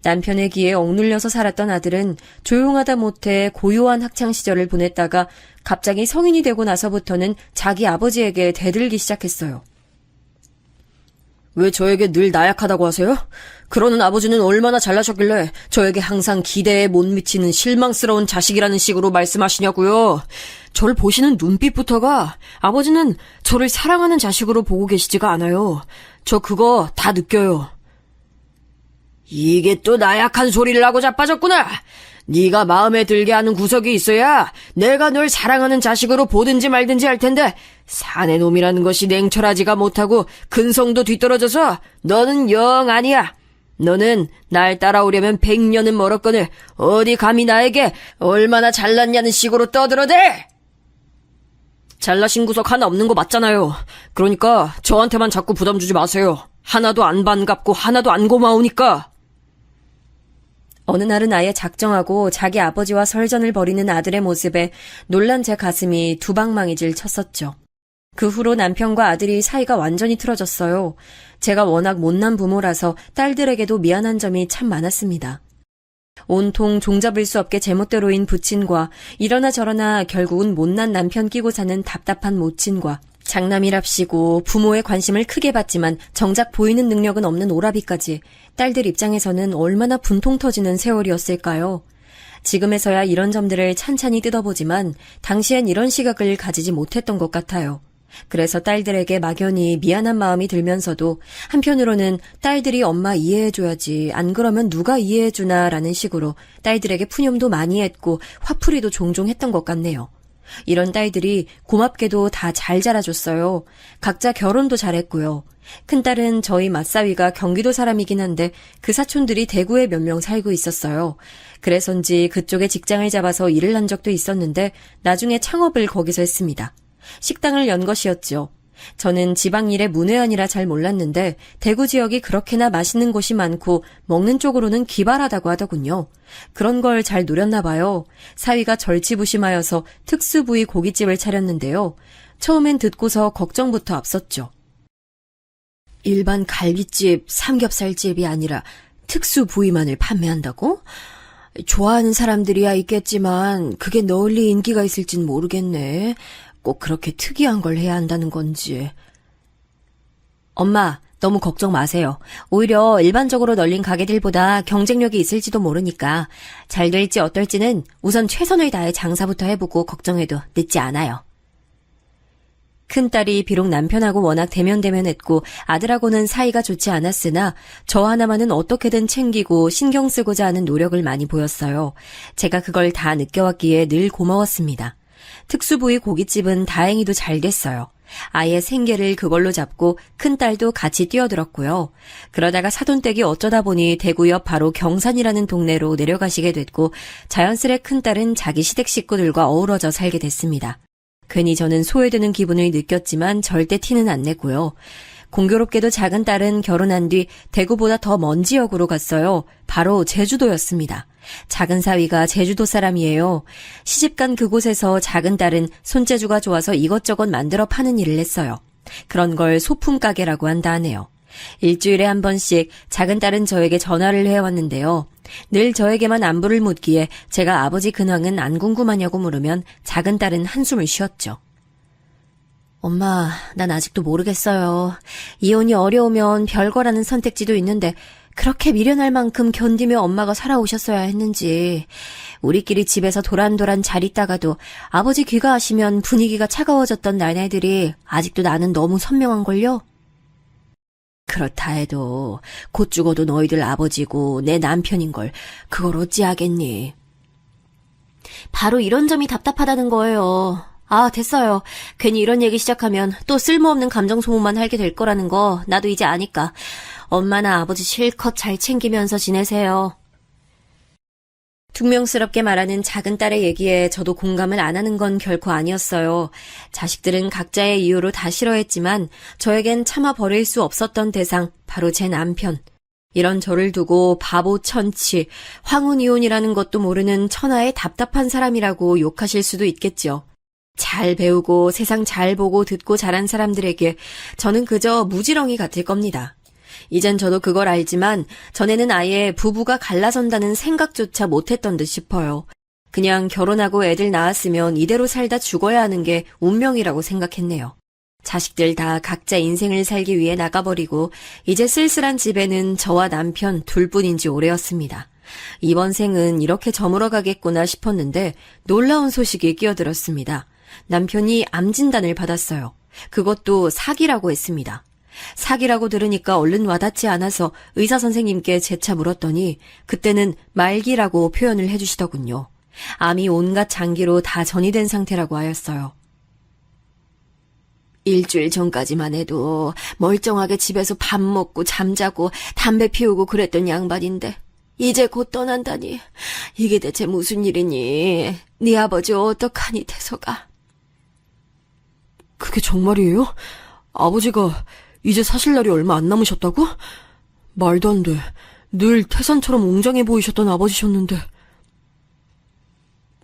남편의 기에 억눌려서 살았던 아들은 조용하다 못해 고요한 학창시절을 보냈다가 갑자기 성인이 되고 나서부터는 자기 아버지에게 대들기 시작했어요. 왜 저에게 늘 나약하다고 하세요? 그러는 아버지는 얼마나 잘나셨길래 저에게 항상 기대에 못 미치는 실망스러운 자식이라는 식으로 말씀하시냐고요. 저를 보시는 눈빛부터가 아버지는 저를 사랑하는 자식으로 보고 계시지가 않아요. 저 그거 다 느껴요. 이게 또 나약한 소리를 하고 자빠졌구나. 네가 마음에 들게 하는 구석이 있어야 내가 널 사랑하는 자식으로 보든지 말든지 할 텐데 사내 놈이라는 것이 냉철하지가 못하고 근성도 뒤떨어져서 너는 영 아니야. 너는 날 따라오려면 100년은 멀었거늘 어디 감히 나에게 얼마나 잘났냐는 식으로 떠들어대. 잘나신 구석 하나 없는 거 맞잖아요. 그러니까 저한테만 자꾸 부담 주지 마세요. 하나도 안 반갑고 하나도 안 고마우니까. 어느 날은 아예 작정하고 자기 아버지와 설전을 벌이는 아들의 모습에 놀란 제 가슴이 두방망이질 쳤었죠. 그 후로 남편과 아들이 사이가 완전히 틀어졌어요. 제가 워낙 못난 부모라서 딸들에게도 미안한 점이 참 많았습니다. 온통 종잡을 수 없게 제멋대로인 부친과 이러나 저러나 결국은 못난 남편 끼고 사는 답답한 모친과 장남이랍시고 부모의 관심을 크게 받지만 정작 보이는 능력은 없는 오라비까지 딸들 입장에서는 얼마나 분통 터지는 세월이었을까요? 지금에서야 이런 점들을 찬찬히 뜯어보지만 당시엔 이런 시각을 가지지 못했던 것 같아요. 그래서 딸들에게 막연히 미안한 마음이 들면서도 한편으로는 딸들이 엄마 이해해줘야지 안 그러면 누가 이해해주나 라는 식으로 딸들에게 푸념도 많이 했고 화풀이도 종종 했던 것 같네요. 이런 딸들이 고맙게도 다 잘 자라줬어요. 각자 결혼도 잘했고요. 큰딸은 저희 맞사위가 경기도 사람이긴 한데 그 사촌들이 대구에 몇 명 살고 있었어요. 그래서인지 그쪽에 직장을 잡아서 일을 한 적도 있었는데 나중에 창업을 거기서 했습니다. 식당을 연 것이었죠. 저는 지방일의 문외한이라 잘 몰랐는데 대구 지역이 그렇게나 맛있는 곳이 많고 먹는 쪽으로는 기발하다고 하더군요. 그런 걸 잘 노렸나 봐요. 사위가 절치부심하여서 특수부위 고깃집을 차렸는데요. 처음엔 듣고서 걱정부터 앞섰죠. 일반 갈비집, 삼겹살집이 아니라 특수부위만을 판매한다고? 좋아하는 사람들이야 있겠지만 그게 널리 인기가 있을진 모르겠네. 꼭 그렇게 특이한 걸 해야 한다는 건지. 엄마, 너무 걱정 마세요. 오히려 일반적으로 널린 가게들보다 경쟁력이 있을지도 모르니까 잘 될지 어떨지는 우선 최선을 다해 장사부터 해보고 걱정해도 늦지 않아요. 큰딸이 비록 남편하고 워낙 대면대면했고 아들하고는 사이가 좋지 않았으나 저 하나만은 어떻게든 챙기고 신경 쓰고자 하는 노력을 많이 보였어요. 제가 그걸 다 느껴왔기에 늘 고마웠습니다. 특수부위 고깃집은 다행히도 잘 됐어요. 아예 생계를 그걸로 잡고 큰딸도 같이 뛰어들었고요. 그러다가 사돈댁이 어쩌다 보니 대구 옆 바로 경산이라는 동네로 내려가시게 됐고 자연스레 큰딸은 자기 시댁 식구들과 어우러져 살게 됐습니다. 괜히 저는 소외되는 기분을 느꼈지만 절대 티는 안 내고요. 공교롭게도 작은 딸은 결혼한 뒤 대구보다 더 먼 지역으로 갔어요. 바로 제주도였습니다. 작은 사위가 제주도 사람이에요. 시집간 그곳에서 작은 딸은 손재주가 좋아서 이것저것 만들어 파는 일을 했어요. 그런 걸 소품 가게라고 한다 하네요. 일주일에 한 번씩 작은 딸은 저에게 전화를 해왔는데요. 늘 저에게만 안부를 묻기에 제가 아버지 근황은 안 궁금하냐고 물으면 작은 딸은 한숨을 쉬었죠. 엄마, 난 아직도 모르겠어요. 이혼이 어려우면 별거라는 선택지도 있는데 그렇게 미련할 만큼 견디며 엄마가 살아오셨어야 했는지. 우리끼리 집에서 도란도란 잘 있다가도 아버지 귀가하시면 분위기가 차가워졌던 나네들이 아직도 나는 너무 선명한걸요? 그렇다 해도 곧 죽어도 너희들 아버지고 내 남편인걸 그걸 어찌하겠니? 바로 이런 점이 답답하다는 거예요. 아, 됐어요. 괜히 이런 얘기 시작하면 또 쓸모없는 감정 소모만 하게 될 거라는 거 나도 이제 아니까. 엄마나 아버지 실컷 잘 챙기면서 지내세요. 퉁명스럽게 말하는 작은 딸의 얘기에 저도 공감을 안 하는 건 결코 아니었어요. 자식들은 각자의 이유로 다 싫어했지만 저에겐 참아 버릴 수 없었던 대상, 바로 제 남편. 이런 저를 두고 바보 천치, 황혼이혼이라는 것도 모르는 천하의 답답한 사람이라고 욕하실 수도 있겠죠. 잘 배우고 세상 잘 보고 듣고 자란 사람들에게 저는 그저 무지렁이 같을 겁니다. 이젠 저도 그걸 알지만 전에는 아예 부부가 갈라선다는 생각조차 못했던 듯 싶어요. 그냥 결혼하고 애들 낳았으면 이대로 살다 죽어야 하는 게 운명이라고 생각했네요. 자식들 다 각자 인생을 살기 위해 나가버리고 이제 쓸쓸한 집에는 저와 남편 둘뿐인지 오래였습니다. 이번 생은 이렇게 저물어 가겠구나 싶었는데 놀라운 소식이 끼어들었습니다. 남편이 암 진단을 받았어요. 그것도 사기라고 했습니다. 사기라고 들으니까 얼른 와닿지 않아서 의사 선생님께 재차 물었더니 그때는 말기라고 표현을 해주시더군요. 암이 온갖 장기로 다 전이된 상태라고 하였어요. 일주일 전까지만 해도 멀쩡하게 집에서 밥 먹고 잠자고 담배 피우고 그랬던 양반인데 이제 곧 떠난다니 이게 대체 무슨 일이니? 네 아버지 어떡하니 태서가? 그게 정말이에요? 아버지가 이제 사실 날이 얼마 안 남으셨다고? 말도 안 돼. 늘 태산처럼 웅장해 보이셨던 아버지셨는데.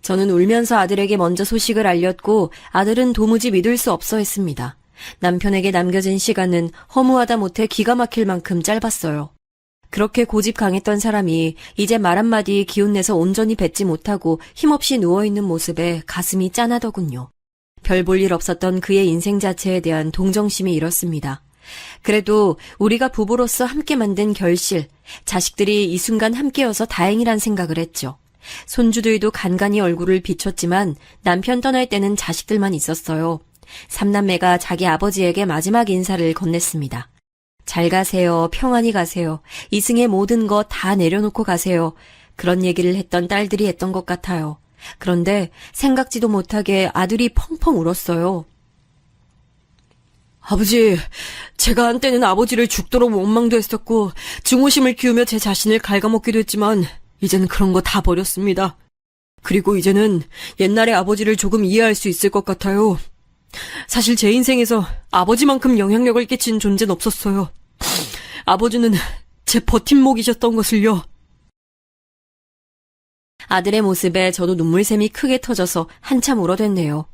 저는 울면서 아들에게 먼저 소식을 알렸고 아들은 도무지 믿을 수 없어 했습니다. 남편에게 남겨진 시간은 허무하다 못해 기가 막힐 만큼 짧았어요. 그렇게 고집 강했던 사람이 이제 말 한마디 기운내서 온전히 뱉지 못하고 힘없이 누워있는 모습에 가슴이 짠하더군요. 별 볼 일 없었던 그의 인생 자체에 대한 동정심이 일었습니다. 그래도 우리가 부부로서 함께 만든 결실, 자식들이 이 순간 함께여서 다행이란 생각을 했죠. 손주들도 간간히 얼굴을 비췄지만 남편 떠날 때는 자식들만 있었어요. 삼남매가 자기 아버지에게 마지막 인사를 건넸습니다. 잘 가세요. 평안히 가세요. 이승의 모든 것 다 내려놓고 가세요. 그런 얘기를 했던 딸들이 했던 것 같아요. 그런데 생각지도 못하게 아들이 펑펑 울었어요. 아버지, 제가 한때는 아버지를 죽도록 원망도 했었고 증오심을 키우며 제 자신을 갉아먹기도 했지만 이제는 그런 거 다 버렸습니다. 그리고 이제는 옛날의 아버지를 조금 이해할 수 있을 것 같아요. 사실 제 인생에서 아버지만큼 영향력을 끼친 존재는 없었어요. 아버지는 제 버팀목이셨던 것을요. 아들의 모습에 저도 눈물샘이 크게 터져서 한참 울어댔네요.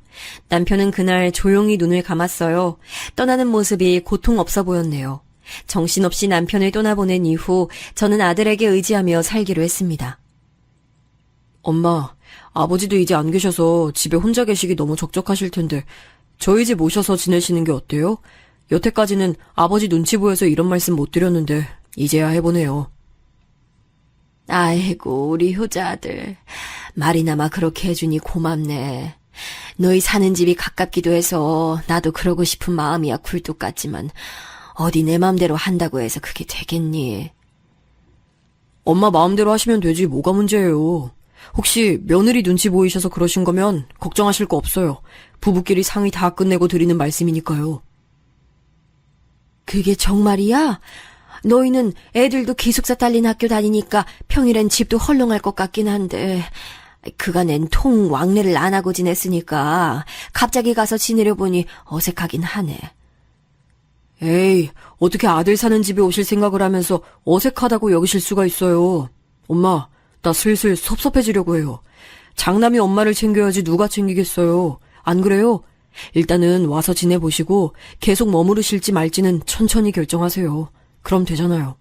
남편은 그날 조용히 눈을 감았어요. 떠나는 모습이 고통 없어 보였네요. 정신없이 남편을 떠나보낸 이후 저는 아들에게 의지하며 살기로 했습니다. 엄마, 아버지도 이제 안 계셔서 집에 혼자 계시기 너무 적적하실 텐데 저희 집 오셔서 지내시는 게 어때요? 여태까지는 아버지 눈치 보여서 이런 말씀 못 드렸는데 이제야 해보네요. 아이고, 우리 효자 아들. 말이나마 그렇게 해주니 고맙네. 너희 사는 집이 가깝기도 해서 나도 그러고 싶은 마음이야 굴뚝 같지만 어디 내 맘대로 한다고 해서 그게 되겠니? 엄마 마음대로 하시면 되지 뭐가 문제예요. 혹시 며느리 눈치 보이셔서 그러신 거면 걱정하실 거 없어요. 부부끼리 상의 다 끝내고 드리는 말씀이니까요. 그게 정말이야? 너희는 애들도 기숙사 딸린 학교 다니니까 평일엔 집도 헐렁할 것 같긴 한데 그간엔 통 왕래를 안 하고 지냈으니까 갑자기 가서 지내려 보니 어색하긴 하네. 에이, 어떻게 아들 사는 집에 오실 생각을 하면서 어색하다고 여기실 수가 있어요. 엄마, 나 슬슬 섭섭해지려고 해요. 장남이 엄마를 챙겨야지 누가 챙기겠어요. 안 그래요? 일단은 와서 지내보시고 계속 머무르실지 말지는 천천히 결정하세요. 그럼 되잖아요.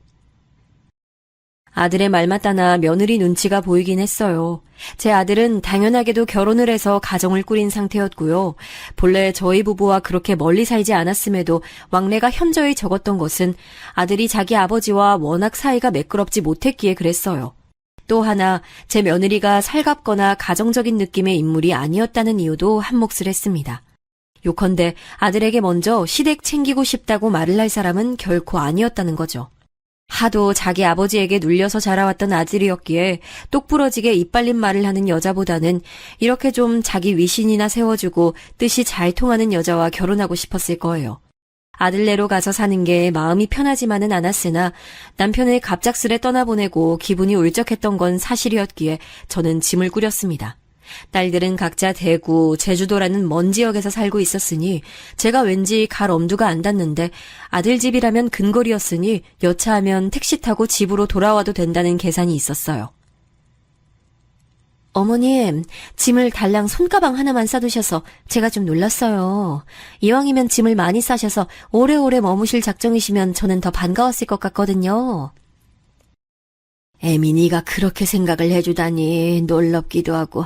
아들의 말 맞다나 며느리 눈치가 보이긴 했어요. 제 아들은 당연하게도 결혼을 해서 가정을 꾸린 상태였고요. 본래 저희 부부와 그렇게 멀리 살지 않았음에도 왕래가 현저히 적었던 것은 아들이 자기 아버지와 워낙 사이가 매끄럽지 못했기에 그랬어요. 또 하나 제 며느리가 살갑거나 가정적인 느낌의 인물이 아니었다는 이유도 한몫을 했습니다. 요컨대 아들에게 먼저 시댁 챙기고 싶다고 말을 할 사람은 결코 아니었다는 거죠. 하도 자기 아버지에게 눌려서 자라왔던 아들이었기에 똑부러지게 이빨린 말을 하는 여자보다는 이렇게 좀 자기 위신이나 세워주고 뜻이 잘 통하는 여자와 결혼하고 싶었을 거예요. 아들네로 가서 사는 게 마음이 편하지만은 않았으나 남편을 갑작스레 떠나보내고 기분이 울적했던 건 사실이었기에 저는 짐을 꾸렸습니다. 딸들은 각자 대구, 제주도라는 먼 지역에서 살고 있었으니 제가 왠지 갈 엄두가 안 닿는데 아들 집이라면 근거리였으니 여차하면 택시 타고 집으로 돌아와도 된다는 계산이 있었어요. 어머님, 짐을 달랑 손가방 하나만 싸두셔서 제가 좀 놀랐어요. 이왕이면 짐을 많이 싸셔서 오래오래 머무실 작정이시면 저는 더 반가웠을 것 같거든요. 애민이가 그렇게 생각을 해주다니 놀랍기도 하고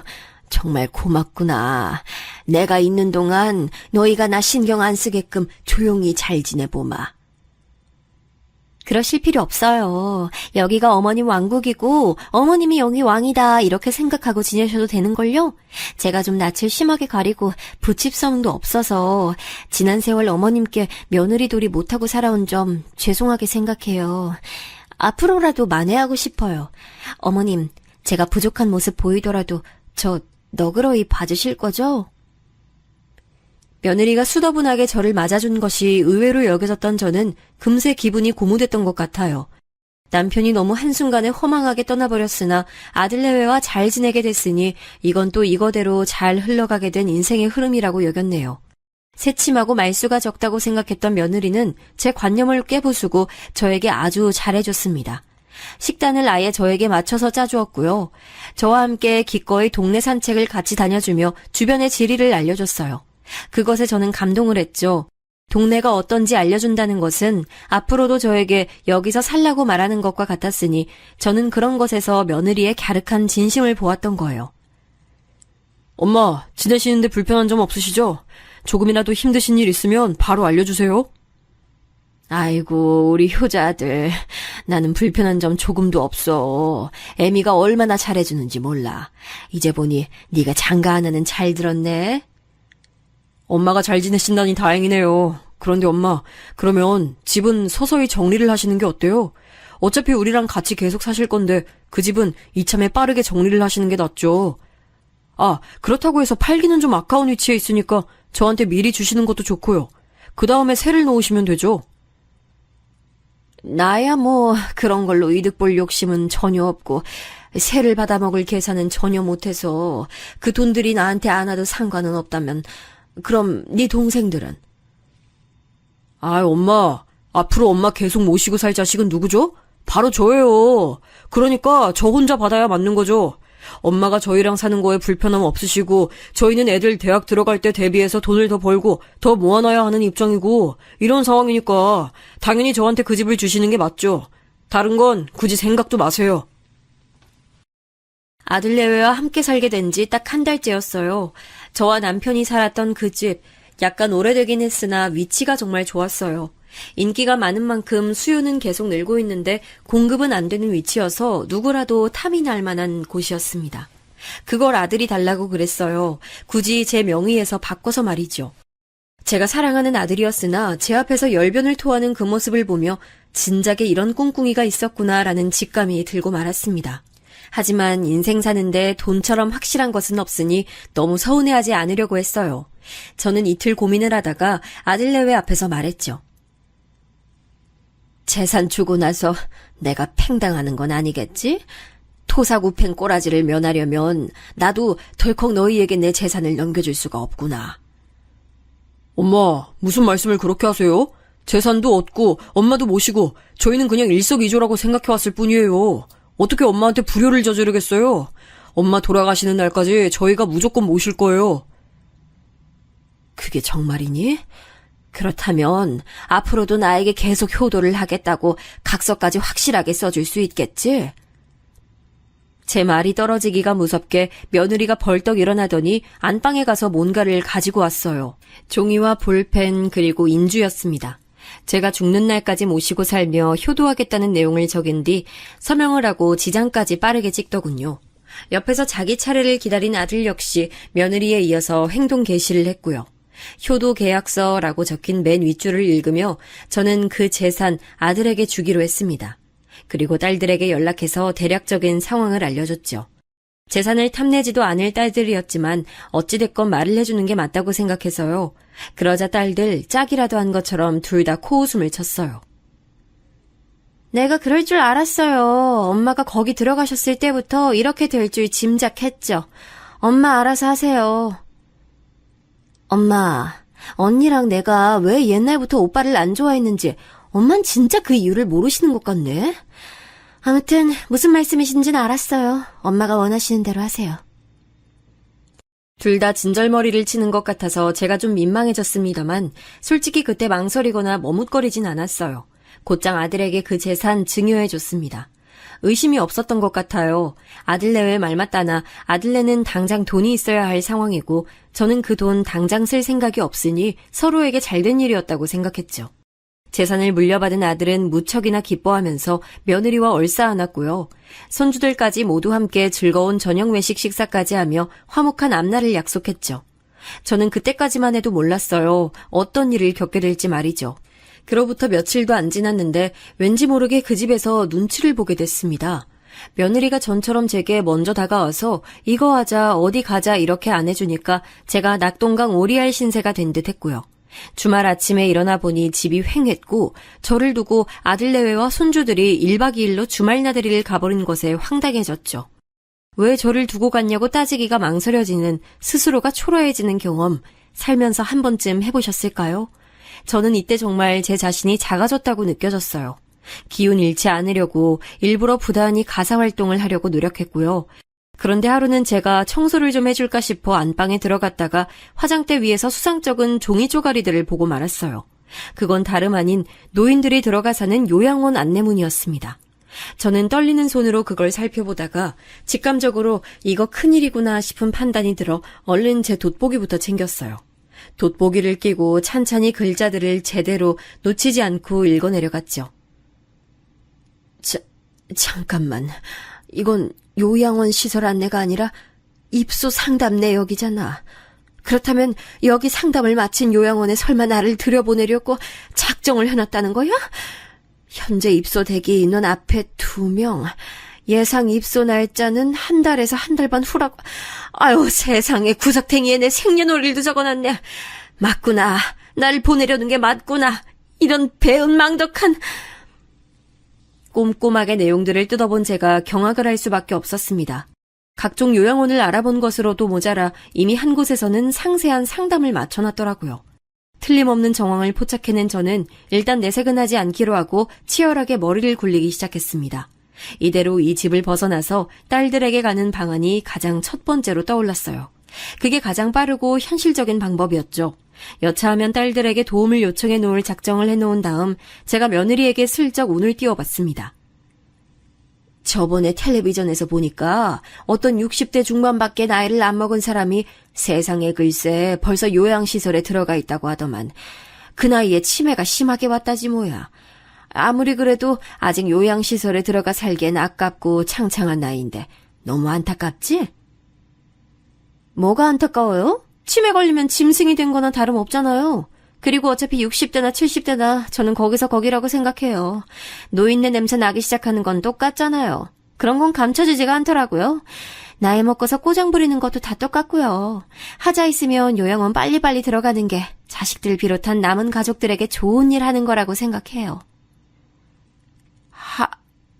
정말 고맙구나. 내가 있는 동안 너희가 나 신경 안 쓰게끔 조용히 잘 지내보마. 그러실 필요 없어요. 여기가 어머님 왕국이고 어머님이 여기 왕이다 이렇게 생각하고 지내셔도 되는걸요? 제가 좀 낯을 심하게 가리고 부칩성도 없어서 지난 세월 어머님께 며느리 도리 못하고 살아온 점 죄송하게 생각해요. 앞으로라도 만회하고 싶어요. 어머님, 제가 부족한 모습 보이더라도 저 너그러이 봐주실 거죠? 며느리가 수더분하게 저를 맞아준 것이 의외로 여겨졌던 저는 금세 기분이 고무됐던 것 같아요. 남편이 너무 한순간에 허망하게 떠나버렸으나 아들내외와 잘 지내게 됐으니 이건 또 이거대로 잘 흘러가게 된 인생의 흐름이라고 여겼네요. 새침하고 말수가 적다고 생각했던 며느리는 제 관념을 깨부수고 저에게 아주 잘해줬습니다. 식단을 아예 저에게 맞춰서 짜주었고요. 저와 함께 기꺼이 동네 산책을 같이 다녀주며 주변의 지리를 알려줬어요. 그것에 저는 감동을 했죠. 동네가 어떤지 알려준다는 것은 앞으로도 저에게 여기서 살라고 말하는 것과 같았으니 저는 그런 것에서 며느리의 갸륵한 진심을 보았던 거예요. 엄마, 지내시는데 불편한 점 없으시죠? 조금이라도 힘드신 일 있으면 바로 알려주세요. 아이고, 우리 효자들. 나는 불편한 점 조금도 없어. 애미가 얼마나 잘해주는지 몰라. 이제 보니 네가 장가 하나는 잘 들었네. 엄마가 잘 지내신다니 다행이네요. 그런데 엄마, 그러면 집은 서서히 정리를 하시는 게 어때요? 어차피 우리랑 같이 계속 사실 건데 그 집은 이참에 빠르게 정리를 하시는 게 낫죠. 아, 그렇다고 해서 팔기는 좀 아까운 위치에 있으니까 저한테 미리 주시는 것도 좋고요. 그 다음에 새를 놓으시면 되죠. 나야 뭐 그런 걸로 이득 볼 욕심은 전혀 없고 새를 받아먹을 계산은 전혀 못해서 그 돈들이 나한테 안 와도 상관은 없다면 그럼 네 동생들은? 아, 엄마, 앞으로 엄마 계속 모시고 살 자식은 누구죠? 바로 저예요. 그러니까 저 혼자 받아야 맞는 거죠. 엄마가 저희랑 사는 거에 불편함 없으시고 저희는 애들 대학 들어갈 때 대비해서 돈을 더 벌고 더 모아놔야 하는 입장이고 이런 상황이니까 당연히 저한테 그 집을 주시는 게 맞죠. 다른 건 굳이 생각도 마세요. 아들내외와 함께 살게 된 지 딱 한 달째였어요. 저와 남편이 살았던 그 집, 약간 오래되긴 했으나 위치가 정말 좋았어요. 인기가 많은 만큼 수요는 계속 늘고 있는데 공급은 안 되는 위치여서 누구라도 탐이 날 만한 곳이었습니다. 그걸 아들이 달라고 그랬어요. 굳이 제 명의에서 바꿔서 말이죠. 제가 사랑하는 아들이었으나 제 앞에서 열변을 토하는 그 모습을 보며 진작에 이런 꿍꿍이가 있었구나라는 직감이 들고 말았습니다. 하지만 인생 사는데 돈처럼 확실한 것은 없으니 너무 서운해하지 않으려고 했어요. 저는 이틀 고민을 하다가 아들 내외 앞에서 말했죠. 재산 주고 나서 내가 팽당하는 건 아니겠지? 토사구팽 꼬라지를 면하려면 나도 덜컥 너희에게 내 재산을 넘겨줄 수가 없구나. 엄마, 무슨 말씀을 그렇게 하세요? 재산도 얻고 엄마도 모시고 저희는 그냥 일석이조라고 생각해왔을 뿐이에요. 어떻게 엄마한테 불효를 저지르겠어요? 엄마 돌아가시는 날까지 저희가 무조건 모실 거예요. 그게 정말이니? 그렇다면 앞으로도 나에게 계속 효도를 하겠다고 각서까지 확실하게 써줄 수 있겠지? 제 말이 떨어지기가 무섭게 며느리가 벌떡 일어나더니 안방에 가서 뭔가를 가지고 왔어요. 종이와 볼펜 그리고 인주였습니다. 제가 죽는 날까지 모시고 살며 효도하겠다는 내용을 적은 뒤 서명을 하고 지장까지 빠르게 찍더군요. 옆에서 자기 차례를 기다린 아들 역시 며느리에 이어서 행동 개시를 했고요. 효도 계약서라고 적힌 맨 윗줄을 읽으며 저는 그 재산 아들에게 주기로 했습니다. 그리고 딸들에게 연락해서 대략적인 상황을 알려줬죠. 재산을 탐내지도 않을 딸들이었지만 어찌됐건 말을 해주는 게 맞다고 생각해서요. 그러자 딸들 짝이라도 한 것처럼 둘 다 코웃음을 쳤어요. 내가 그럴 줄 알았어요. 엄마가 거기 들어가셨을 때부터 이렇게 될 줄 짐작했죠. 엄마 알아서 하세요. 엄마, 언니랑 내가 왜 옛날부터 오빠를 안 좋아했는지 엄만 진짜 그 이유를 모르시는 것 같네. 아무튼 무슨 말씀이신지는 알았어요. 엄마가 원하시는 대로 하세요. 둘 다 진절머리를 치는 것 같아서 제가 좀 민망해졌습니다만 솔직히 그때 망설이거나 머뭇거리진 않았어요. 곧장 아들에게 그 재산 증여해줬습니다. 의심이 없었던 것 같아요. 아들내외 말 맞다나 아들내는 당장 돈이 있어야 할 상황이고 저는 그 돈 당장 쓸 생각이 없으니 서로에게 잘된 일이었다고 생각했죠. 재산을 물려받은 아들은 무척이나 기뻐하면서 며느리와 얼싸안았고요. 손주들까지 모두 함께 즐거운 저녁 외식 식사까지 하며 화목한 앞날을 약속했죠. 저는 그때까지만 해도 몰랐어요. 어떤 일을 겪게 될지 말이죠. 그로부터 며칠도 안 지났는데 왠지 모르게 그 집에서 눈치를 보게 됐습니다. 며느리가 전처럼 제게 먼저 다가와서 이거 하자 어디 가자 이렇게 안 해주니까 제가 낙동강 오리알 신세가 된 듯 했고요. 주말 아침에 일어나 보니 집이 휑했고 저를 두고 아들 내외와 손주들이 1박 2일로 주말 나들이를 가버린 것에 황당해졌죠. 왜 저를 두고 갔냐고 따지기가 망설여지는 스스로가 초라해지는 경험 살면서 한 번쯤 해보셨을까요? 저는 이때 정말 제 자신이 작아졌다고 느껴졌어요. 기운 잃지 않으려고 일부러 부단히 가사활동을 하려고 노력했고요. 그런데 하루는 제가 청소를 좀 해줄까 싶어 안방에 들어갔다가 화장대 위에서 수상쩍은 종이 쪼가리들을 보고 말았어요. 그건 다름 아닌 노인들이 들어가 사는 요양원 안내문이었습니다. 저는 떨리는 손으로 그걸 살펴보다가 직감적으로 이거 큰일이구나 싶은 판단이 들어 얼른 제 돋보기부터 챙겼어요. 돋보기를 끼고 찬찬히 글자들을 제대로 놓치지 않고 읽어내려갔죠. 잠깐만. 이건 요양원 시설 안내가 아니라 입소 상담 내역이잖아. 그렇다면 여기 상담을 마친 요양원에 설마 나를 들여보내려고 작정을 해놨다는 거야? 현재 입소 대기 인원 앞에 2명. 예상 입소 날짜는 한 달에서 한 달 반 후라고. 아유 세상에 구석탱이에 내 생년월일도 적어놨네. 맞구나. 나를 보내려는 게 맞구나. 이런 배은망덕한... 꼼꼼하게 내용들을 뜯어본 제가 경악을 할 수밖에 없었습니다. 각종 요양원을 알아본 것으로도 모자라 이미 한 곳에서는 상세한 상담을 맞춰놨더라고요. 틀림없는 정황을 포착해낸 저는 일단 내색은 하지 않기로 하고 치열하게 머리를 굴리기 시작했습니다. 이대로 이 집을 벗어나서 딸들에게 가는 방안이 가장 첫 번째로 떠올랐어요. 그게 가장 빠르고 현실적인 방법이었죠. 여차하면 딸들에게 도움을 요청해 놓을 작정을 해놓은 다음 제가 며느리에게 슬쩍 운을 띄워봤습니다. 저번에 텔레비전에서 보니까 어떤 60대 중반밖에 나이를 안 먹은 사람이 세상에 글쎄 벌써 요양시설에 들어가 있다고 하더만 그 나이에 치매가 심하게 왔다지 뭐야. 아무리 그래도 아직 요양시설에 들어가 살기엔 아깝고 창창한 나이인데 너무 안타깝지? 뭐가 안타까워요? 치매 걸리면 짐승이 된 거나 다름없잖아요. 그리고 어차피 60대나 70대나 저는 거기서 거기라고 생각해요. 노인네 냄새 나기 시작하는 건 똑같잖아요. 그런 건 감춰지지가 않더라고요. 나이 먹고서 꼬장 부리는 것도 다 똑같고요. 하자 있으면 요양원 빨리빨리 들어가는 게 자식들 비롯한 남은 가족들에게 좋은 일 하는 거라고 생각해요.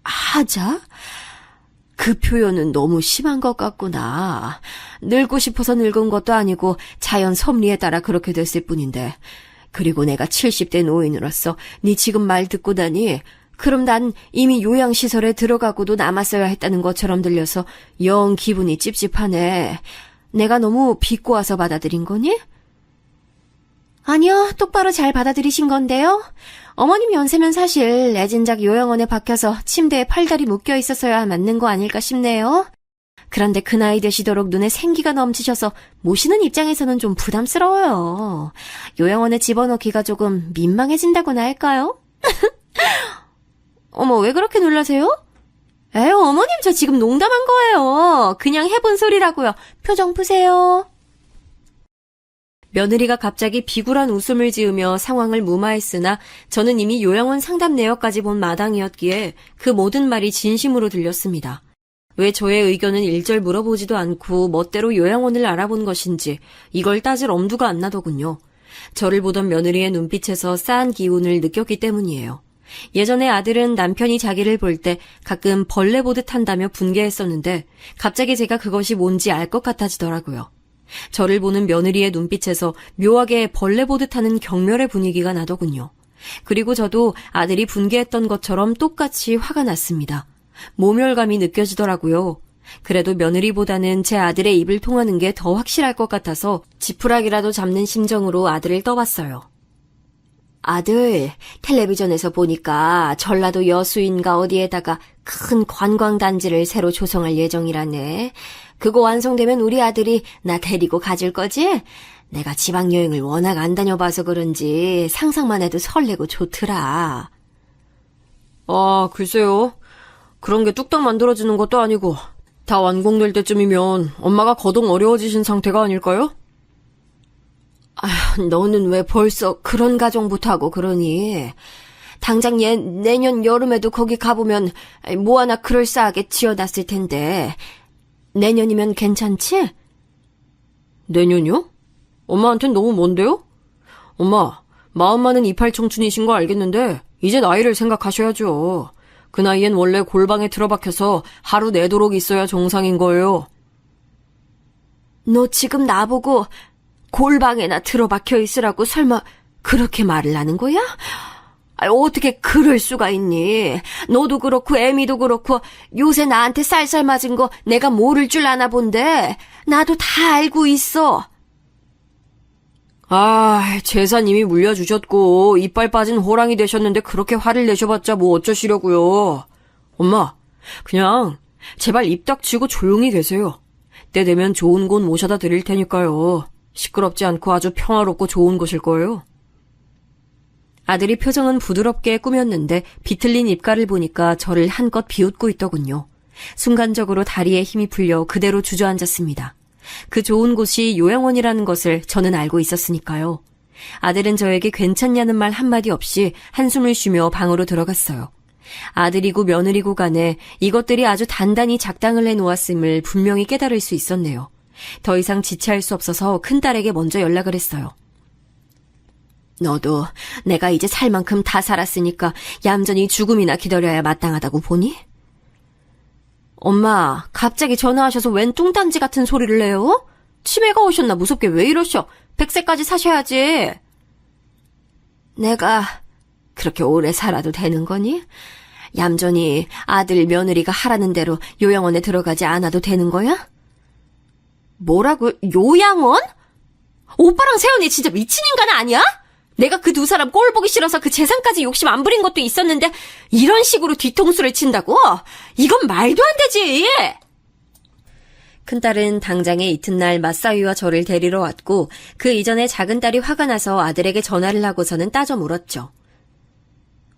하자? 그 표현은 너무 심한 것 같구나. 늙고 싶어서 늙은 것도 아니고 자연 섭리에 따라 그렇게 됐을 뿐인데. 그리고 내가 70대 노인으로서 네 지금 말 듣고 다니 그럼 난 이미 요양시설에 들어가고도 남았어야 했다는 것처럼 들려서 영 기분이 찝찝하네. 내가 너무 비꼬아서 받아들인 거니? 아니요, 똑바로 잘 받아들이신 건데요. 어머님 연세면 사실 애진작 요양원에 박혀서 침대에 팔다리 묶여 있었어야 맞는 거 아닐까 싶네요. 그런데 그 나이 되시도록 눈에 생기가 넘치셔서 모시는 입장에서는 좀 부담스러워요. 요양원에 집어넣기가 조금 민망해진다고나 할까요? 어머, 왜 그렇게 놀라세요? 에휴, 어머님 저 지금 농담한 거예요. 그냥 해본 소리라고요. 표정 푸세요. 며느리가 갑자기 비굴한 웃음을 지으며 상황을 무마했으나 저는 이미 요양원 상담 내역까지 본 마당이었기에 그 모든 말이 진심으로 들렸습니다. 왜 저의 의견은 일절 물어보지도 않고 멋대로 요양원을 알아본 것인지 이걸 따질 엄두가 안 나더군요. 저를 보던 며느리의 눈빛에서 싸한 기운을 느꼈기 때문이에요. 예전에 아들은 남편이 자기를 볼 때 가끔 벌레 보듯 한다며 분개했었는데 갑자기 제가 그것이 뭔지 알 것 같아지더라고요. 저를 보는 며느리의 눈빛에서 묘하게 벌레 보듯 하는 경멸의 분위기가 나더군요. 그리고 저도 아들이 분개했던 것처럼 똑같이 화가 났습니다. 모멸감이 느껴지더라고요. 그래도 며느리보다는 제 아들의 입을 통하는 게 더 확실할 것 같아서 지푸라기라도 잡는 심정으로 아들을 떠봤어요. 아들, 텔레비전에서 보니까 전라도 여수인가 어디에다가 큰 관광단지를 새로 조성할 예정이라네. 그거 완성되면 우리 아들이 나 데리고 가줄 거지? 내가 지방여행을 워낙 안 다녀봐서 그런지 상상만 해도 설레고 좋더라. 아, 글쎄요. 그런 게 뚝딱 만들어지는 것도 아니고 다 완공될 때쯤이면 엄마가 거동 어려워지신 상태가 아닐까요? 아휴, 너는 왜 벌써 그런 가정부터 하고 그러니? 당장 내년 여름에도 거기 가보면 뭐 하나 그럴싸하게 지어놨을 텐데 내년이면 괜찮지? 내년이요? 엄마한텐 너무 먼데요? 엄마, 마음 많은 이팔 청춘이신 거 알겠는데 이제 나이를 생각하셔야죠. 그 나이엔 원래 골방에 틀어박혀서 하루 내도록 있어야 정상인 거예요. 너 지금 나보고 골방에나 틀어박혀 있으라고 설마 그렇게 말을 하는 거야? 어떻게 그럴 수가 있니? 너도 그렇고 애미도 그렇고 요새 나한테 쌀쌀 맞은 거 내가 모를 줄 아나 본데 나도 다 알고 있어. 아, 재산 이미 물려주셨고 이빨 빠진 호랑이 되셨는데 그렇게 화를 내셔봤자 뭐 어쩌시려고요. 엄마, 그냥 제발 입 닥치고 조용히 계세요. 때 되면 좋은 곳 모셔다 드릴 테니까요. 시끄럽지 않고 아주 평화롭고 좋은 곳일 거예요. 아들이 표정은 부드럽게 꾸몄는데 비틀린 입가를 보니까 저를 한껏 비웃고 있더군요. 순간적으로 다리에 힘이 풀려 그대로 주저앉았습니다. 그 좋은 곳이 요양원이라는 것을 저는 알고 있었으니까요. 아들은 저에게 괜찮냐는 말 한마디 없이 한숨을 쉬며 방으로 들어갔어요. 아들이고 며느리고 간에 이것들이 아주 단단히 작당을 해놓았음을 분명히 깨달을 수 있었네요. 더 이상 지체할 수 없어서 큰딸에게 먼저 연락을 했어요. 너도 내가 이제 살 만큼 다 살았으니까 얌전히 죽음이나 기다려야 마땅하다고 보니? 엄마, 갑자기 전화하셔서 웬 뚱딴지 같은 소리를 내요? 치매가 오셨나 무섭게 왜 이러셔? 100세까지 사셔야지. 내가 그렇게 오래 살아도 되는 거니? 얌전히 아들 며느리가 하라는 대로 요양원에 들어가지 않아도 되는 거야? 뭐라고? 요양원? 오빠랑 세연이 진짜 미친 인간 아니야? 내가 그 두 사람 꼴 보기 싫어서 그 재산까지 욕심 안 부린 것도 있었는데 이런 식으로 뒤통수를 친다고? 이건 말도 안 되지. 큰딸은 당장에 이튿날 맞사위와 저를 데리러 왔고 그 이전에 작은딸이 화가 나서 아들에게 전화를 하고서는 따져 물었죠.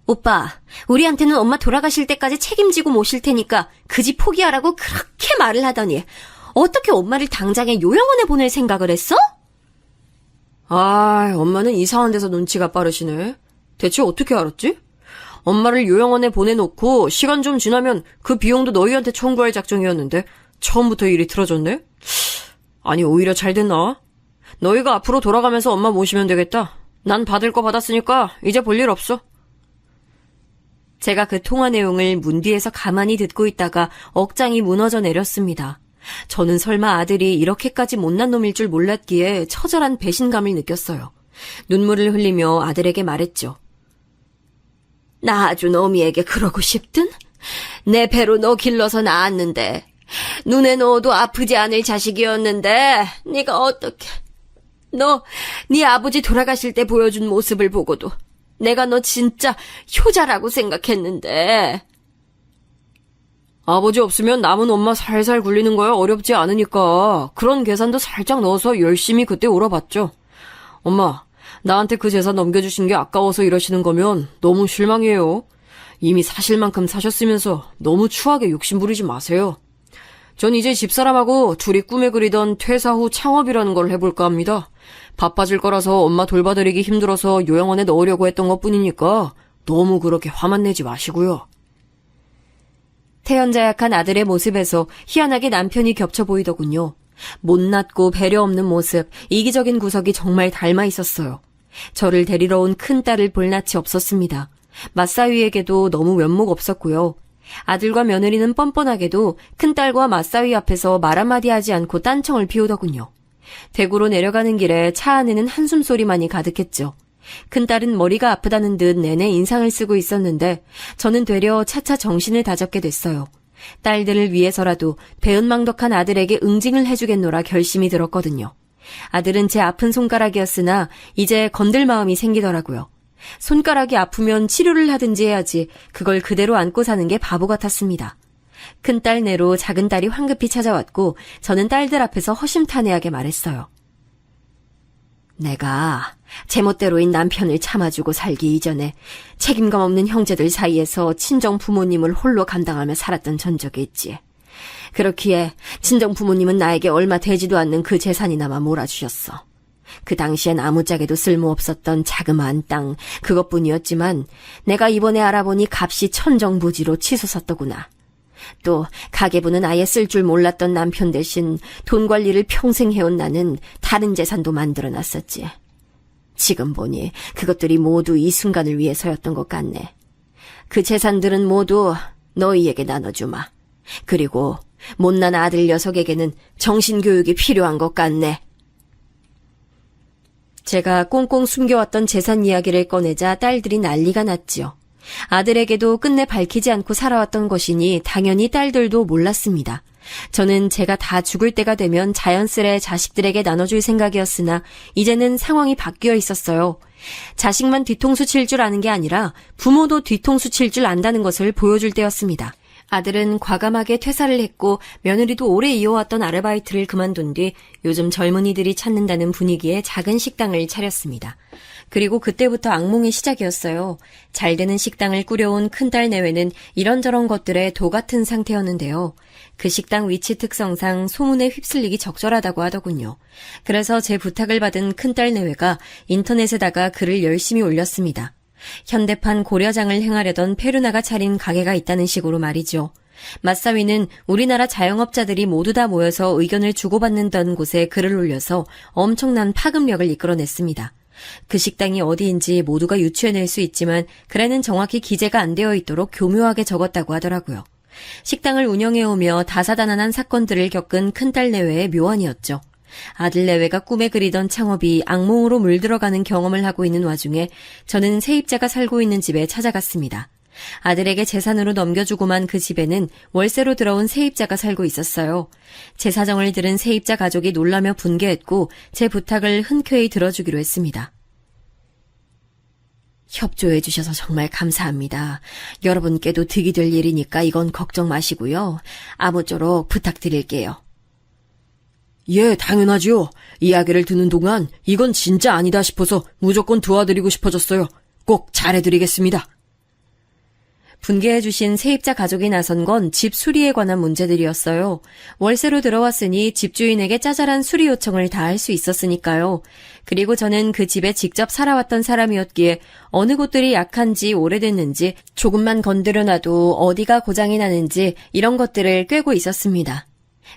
오빠, 우리한테는 엄마 돌아가실 때까지 책임지고 모실 테니까 그 집 포기하라고 그렇게 말을 하더니 어떻게 엄마를 당장에 요양원에 보낼 생각을 했어? 아, 엄마는 이상한 데서 눈치가 빠르시네. 대체 어떻게 알았지? 엄마를 요양원에 보내놓고 시간 좀 지나면 그 비용도 너희한테 청구할 작정이었는데 처음부터 일이 틀어졌네? 아니, 오히려 잘 됐나? 너희가 앞으로 돌아가면서 엄마 모시면 되겠다. 난 받을 거 받았으니까 이제 볼 일 없어. 제가 그 통화 내용을 문 뒤에서 가만히 듣고 있다가 억장이 무너져 내렸습니다. 저는 설마 아들이 이렇게까지 못난 놈일 줄 몰랐기에 처절한 배신감을 느꼈어요. 눈물을 흘리며 아들에게 말했죠. 나 아주 너미에게 그러고 싶든? 내 배로 너 길러서 낳았는데 눈에 넣어도 아프지 않을 자식이었는데 네가 어떻게... 너 네 아버지 돌아가실 때 보여준 모습을 보고도 내가 너 진짜 효자라고 생각했는데. 아버지 없으면 남은 엄마 살살 굴리는 거야 어렵지 않으니까 그런 계산도 살짝 넣어서 열심히 그때 울어봤죠. 엄마, 나한테 그 재산 넘겨주신 게 아까워서 이러시는 거면 너무 실망이에요. 이미 사실만큼 사셨으면서 너무 추하게 욕심 부리지 마세요. 전 이제 집사람하고 둘이 꿈에 그리던 퇴사 후 창업이라는 걸 해볼까 합니다. 바빠질 거라서 엄마 돌봐드리기 힘들어서 요양원에 넣으려고 했던 것뿐이니까 너무 그렇게 화만 내지 마시고요. 태연자약한 아들의 모습에서 희한하게 남편이 겹쳐 보이더군요. 못났고 배려 없는 모습, 이기적인 구석이 정말 닮아 있었어요. 저를 데리러 온 큰딸을 볼 낯이 없었습니다. 맞사위에게도 너무 면목 없었고요. 아들과 며느리는 뻔뻔하게도 큰딸과 맞사위 앞에서 말 한마디 하지 않고 딴청을 피우더군요. 대구로 내려가는 길에 차 안에는 한숨소리만이 가득했죠. 큰딸은 머리가 아프다는 듯 내내 인상을 쓰고 있었는데 저는 되려 차차 정신을 다잡게 됐어요. 딸들을 위해서라도 배은망덕한 아들에게 응징을 해주겠노라 결심이 들었거든요. 아들은 제 아픈 손가락이었으나 이제 건들 마음이 생기더라고요. 손가락이 아프면 치료를 하든지 해야지 그걸 그대로 안고 사는 게 바보 같았습니다. 큰딸 내로 작은딸이 황급히 찾아왔고 저는 딸들 앞에서 허심탄회하게 말했어요. 내가 제멋대로인 남편을 참아주고 살기 이전에 책임감 없는 형제들 사이에서 친정 부모님을 홀로 감당하며 살았던 전적이 있지. 그렇기에 친정 부모님은 나에게 얼마 되지도 않는 그 재산이나마 몰아주셨어. 그 당시엔 아무짝에도 쓸모없었던 자그마한 땅 그것뿐이었지만 내가 이번에 알아보니 값이 천정부지로 치솟았더구나. 또 가계부는 아예 쓸 줄 몰랐던 남편 대신 돈 관리를 평생 해온 나는 다른 재산도 만들어놨었지. 지금 보니 그것들이 모두 이 순간을 위해서였던 것 같네. 그 재산들은 모두 너희에게 나눠주마. 그리고 못난 아들 녀석에게는 정신교육이 필요한 것 같네. 제가 꽁꽁 숨겨왔던 재산 이야기를 꺼내자 딸들이 난리가 났지요. 아들에게도 끝내 밝히지 않고 살아왔던 것이니 당연히 딸들도 몰랐습니다. 저는 제가 다 죽을 때가 되면 자연스레 자식들에게 나눠줄 생각이었으나 이제는 상황이 바뀌어 있었어요. 자식만 뒤통수 칠 줄 아는 게 아니라 부모도 뒤통수 칠 줄 안다는 것을 보여줄 때였습니다. 아들은 과감하게 퇴사를 했고 며느리도 오래 이어왔던 아르바이트를 그만둔 뒤 요즘 젊은이들이 찾는다는 분위기의 작은 식당을 차렸습니다. 그리고 그때부터 악몽의 시작이었어요. 잘 되는 식당을 꾸려온 큰딸 내외는 이런저런 것들에 도 같은 상태였는데요. 그 식당 위치 특성상 소문에 휩쓸리기 적절하다고 하더군요. 그래서 제 부탁을 받은 큰딸 내외가 인터넷에다가 글을 열심히 올렸습니다. 현대판 고려장을 행하려던 페루나가 차린 가게가 있다는 식으로 말이죠. 맞사위는 우리나라 자영업자들이 모두 다 모여서 의견을 주고받는다는 곳에 글을 올려서 엄청난 파급력을 이끌어냈습니다. 그 식당이 어디인지 모두가 유추해낼 수 있지만 글에는 정확히 기재가 안 되어 있도록 교묘하게 적었다고 하더라고요. 식당을 운영해오며 다사다난한 사건들을 겪은 큰딸 내외의 묘안이었죠. 아들 내외가 꿈에 그리던 창업이 악몽으로 물들어가는 경험을 하고 있는 와중에 저는 세입자가 살고 있는 집에 찾아갔습니다. 아들에게 재산으로 넘겨주고만 그 집에는 월세로 들어온 세입자가 살고 있었어요. 제 사정을 들은 세입자 가족이 놀라며 분개했고 제 부탁을 흔쾌히 들어주기로 했습니다. 협조해 주셔서 정말 감사합니다. 여러분께도 득이 될 일이니까 이건 걱정 마시고요. 아무쪼록 부탁드릴게요. 예, 당연하지요. 이야기를 듣는 동안 이건 진짜 아니다 싶어서 무조건 도와드리고 싶어졌어요. 꼭 잘해드리겠습니다. 분개해 주신 세입자 가족이 나선 건 집 수리에 관한 문제들이었어요. 월세로 들어왔으니 집주인에게 짜잘한 수리 요청을 다 할 수 있었으니까요. 그리고 저는 그 집에 직접 살아왔던 사람이었기에 어느 곳들이 약한지 오래됐는지 조금만 건드려놔도 어디가 고장이 나는지 이런 것들을 꿰고 있었습니다.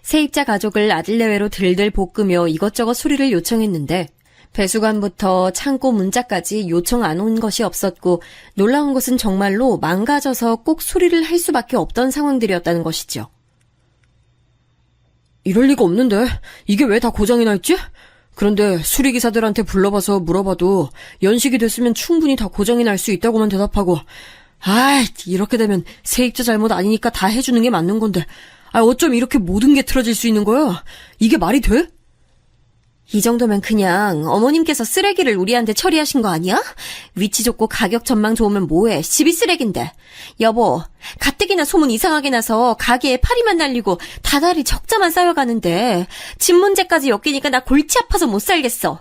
세입자 가족을 아들내외로 들들 볶으며 이것저것 수리를 요청했는데 배수관부터 창고 문짝까지 요청 안 온 것이 없었고 놀라운 것은 정말로 망가져서 꼭 수리를 할 수밖에 없던 상황들이었다는 것이죠. 이럴 리가 없는데 이게 왜 다 고장이 나 있지? 그런데 수리기사들한테 불러봐서 물어봐도 연식이 됐으면 충분히 다 고장이 날 수 있다고만 대답하고 이렇게 되면 세입자 잘못 아니니까 다 해주는 게 맞는 건데 어쩜 이렇게 모든 게 틀어질 수 있는 거야? 이게 말이 돼? 이 정도면 그냥 어머님께서 쓰레기를 우리한테 처리하신 거 아니야? 위치 좋고 가격 전망 좋으면 뭐해? 집이 쓰레기인데. 여보, 가뜩이나 소문 이상하게 나서 가게에 파리만 날리고 다달이 적자만 쌓여가는데 집 문제까지 엮이니까 나 골치 아파서 못 살겠어.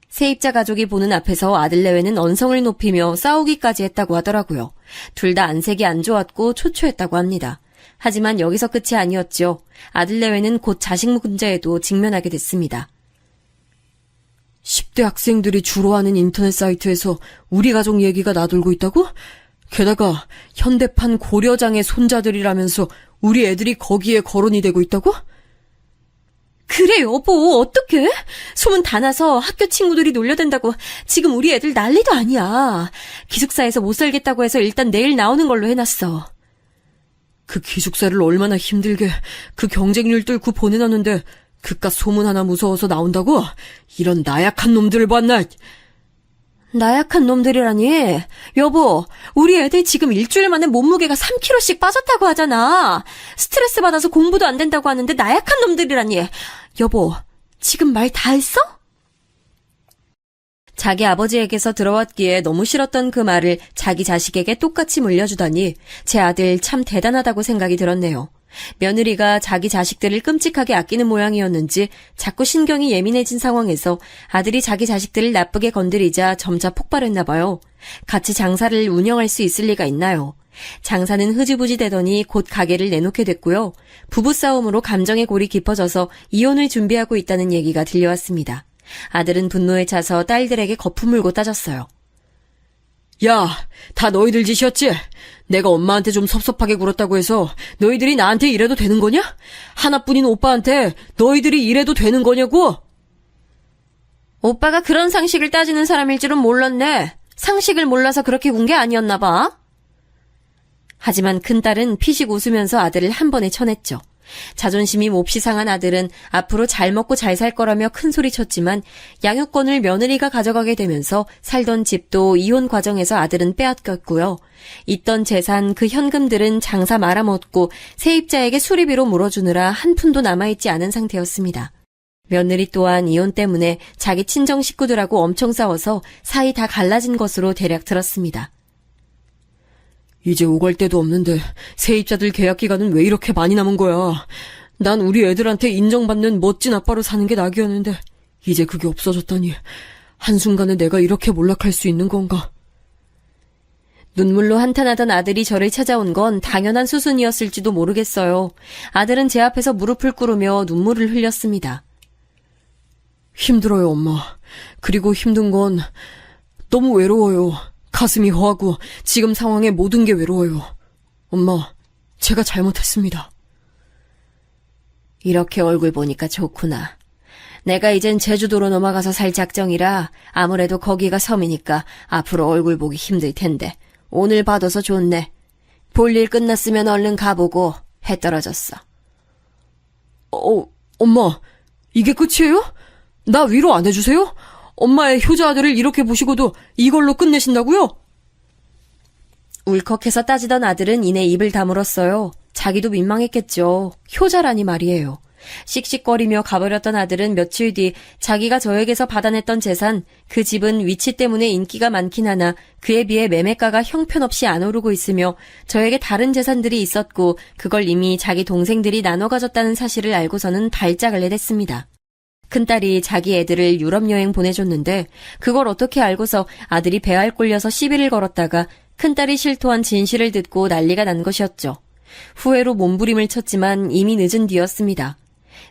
세입자 가족이 보는 앞에서 아들내외는 언성을 높이며 싸우기까지 했다고 하더라고요. 둘 다 안색이 안 좋았고 초조했다고 합니다. 하지만 여기서 끝이 아니었죠. 아들내외는 곧 자식 문제에도 직면하게 됐습니다. 10대 학생들이 주로 하는 인터넷 사이트에서 우리 가족 얘기가 나돌고 있다고? 게다가 현대판 고려장의 손자들이라면서 우리 애들이 거기에 거론이 되고 있다고? 그래 여보, 어떡해? 소문 다 나서 학교 친구들이 놀려댄다고 지금 우리 애들 난리도 아니야. 기숙사에서 못 살겠다고 해서 일단 내일 나오는 걸로 해놨어. 그 기숙사를 얼마나 힘들게 그 경쟁률 뚫고 보내놨는데 그깟 소문 하나 무서워서 나온다고? 이런 나약한 놈들을 봤나? 나약한 놈들이라니? 여보, 우리 애들 지금 일주일 만에 몸무게가 3kg씩 빠졌다고 하잖아. 스트레스 받아서 공부도 안 된다고 하는데 나약한 놈들이라니. 여보, 지금 말 다 했어? 자기 아버지에게서 들어왔기에 너무 싫었던 그 말을 자기 자식에게 똑같이 물려주다니 제 아들 참 대단하다고 생각이 들었네요. 며느리가 자기 자식들을 끔찍하게 아끼는 모양이었는지 자꾸 신경이 예민해진 상황에서 아들이 자기 자식들을 나쁘게 건드리자 점차 폭발했나 봐요. 같이 장사를 운영할 수 있을 리가 있나요? 장사는 흐지부지 되더니 곧 가게를 내놓게 됐고요. 부부싸움으로 감정의 골이 깊어져서 이혼을 준비하고 있다는 얘기가 들려왔습니다. 아들은 분노에 차서 딸들에게 거품 물고 따졌어요. 야, 다 너희들 짓이었지? 내가 엄마한테 좀 섭섭하게 굴었다고 해서 너희들이 나한테 이래도 되는 거냐? 하나뿐인 오빠한테 너희들이 이래도 되는 거냐고? 오빠가 그런 상식을 따지는 사람일 줄은 몰랐네. 상식을 몰라서 그렇게 군 게 아니었나 봐. 하지만 큰딸은 피식 웃으면서 아들을 한 번에 쳐냈죠. 자존심이 몹시 상한 아들은 앞으로 잘 먹고 잘 살 거라며 큰 소리 쳤지만 양육권을 며느리가 가져가게 되면서 살던 집도 이혼 과정에서 아들은 빼앗겼고요. 있던 재산 그 현금들은 장사 말아먹고 세입자에게 수리비로 물어주느라 한 푼도 남아있지 않은 상태였습니다. 며느리 또한 이혼 때문에 자기 친정 식구들하고 엄청 싸워서 사이 다 갈라진 것으로 대략 들었습니다. 이제 오갈 데도 없는데 세입자들 계약 기간은 왜 이렇게 많이 남은 거야? 난 우리 애들한테 인정받는 멋진 아빠로 사는 게 낙이었는데 이제 그게 없어졌다니 한순간에 내가 이렇게 몰락할 수 있는 건가? 눈물로 한탄하던 아들이 저를 찾아온 건 당연한 수순이었을지도 모르겠어요. 아들은 제 앞에서 무릎을 꿇으며 눈물을 흘렸습니다. 힘들어요, 엄마. 그리고 힘든 건 너무 외로워요. 가슴이 허하고 지금 상황에 모든 게 외로워요. 엄마, 제가 잘못했습니다. 이렇게 얼굴 보니까 좋구나. 내가 이젠 제주도로 넘어가서 살 작정이라 아무래도 거기가 섬이니까 앞으로 얼굴 보기 힘들 텐데 오늘 봐둬서 좋네. 볼일 끝났으면 얼른 가보고 해 떨어졌어. 엄마, 이게 끝이에요? 나 위로 안 해주세요? 엄마의 효자 아들을 이렇게 보시고도 이걸로 끝내신다고요? 울컥해서 따지던 아들은 이내 입을 다물었어요. 자기도 민망했겠죠. 효자라니 말이에요. 씩씩거리며 가버렸던 아들은 며칠 뒤 자기가 저에게서 받아냈던 재산, 그 집은 위치 때문에 인기가 많긴 하나 그에 비해 매매가가 형편없이 안 오르고 있으며 저에게 다른 재산들이 있었고 그걸 이미 자기 동생들이 나눠 가졌다는 사실을 알고서는 발작을 내댔습니다. 큰딸이 자기 애들을 유럽 여행 보내줬는데 그걸 어떻게 알고서 아들이 배알 꼴려서 시비를 걸었다가 큰딸이 실토한 진실을 듣고 난리가 난 것이었죠. 후회로 몸부림을 쳤지만 이미 늦은 뒤였습니다.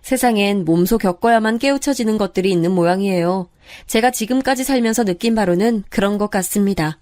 세상엔 몸소 겪어야만 깨우쳐지는 것들이 있는 모양이에요. 제가 지금까지 살면서 느낀 바로는 그런 것 같습니다.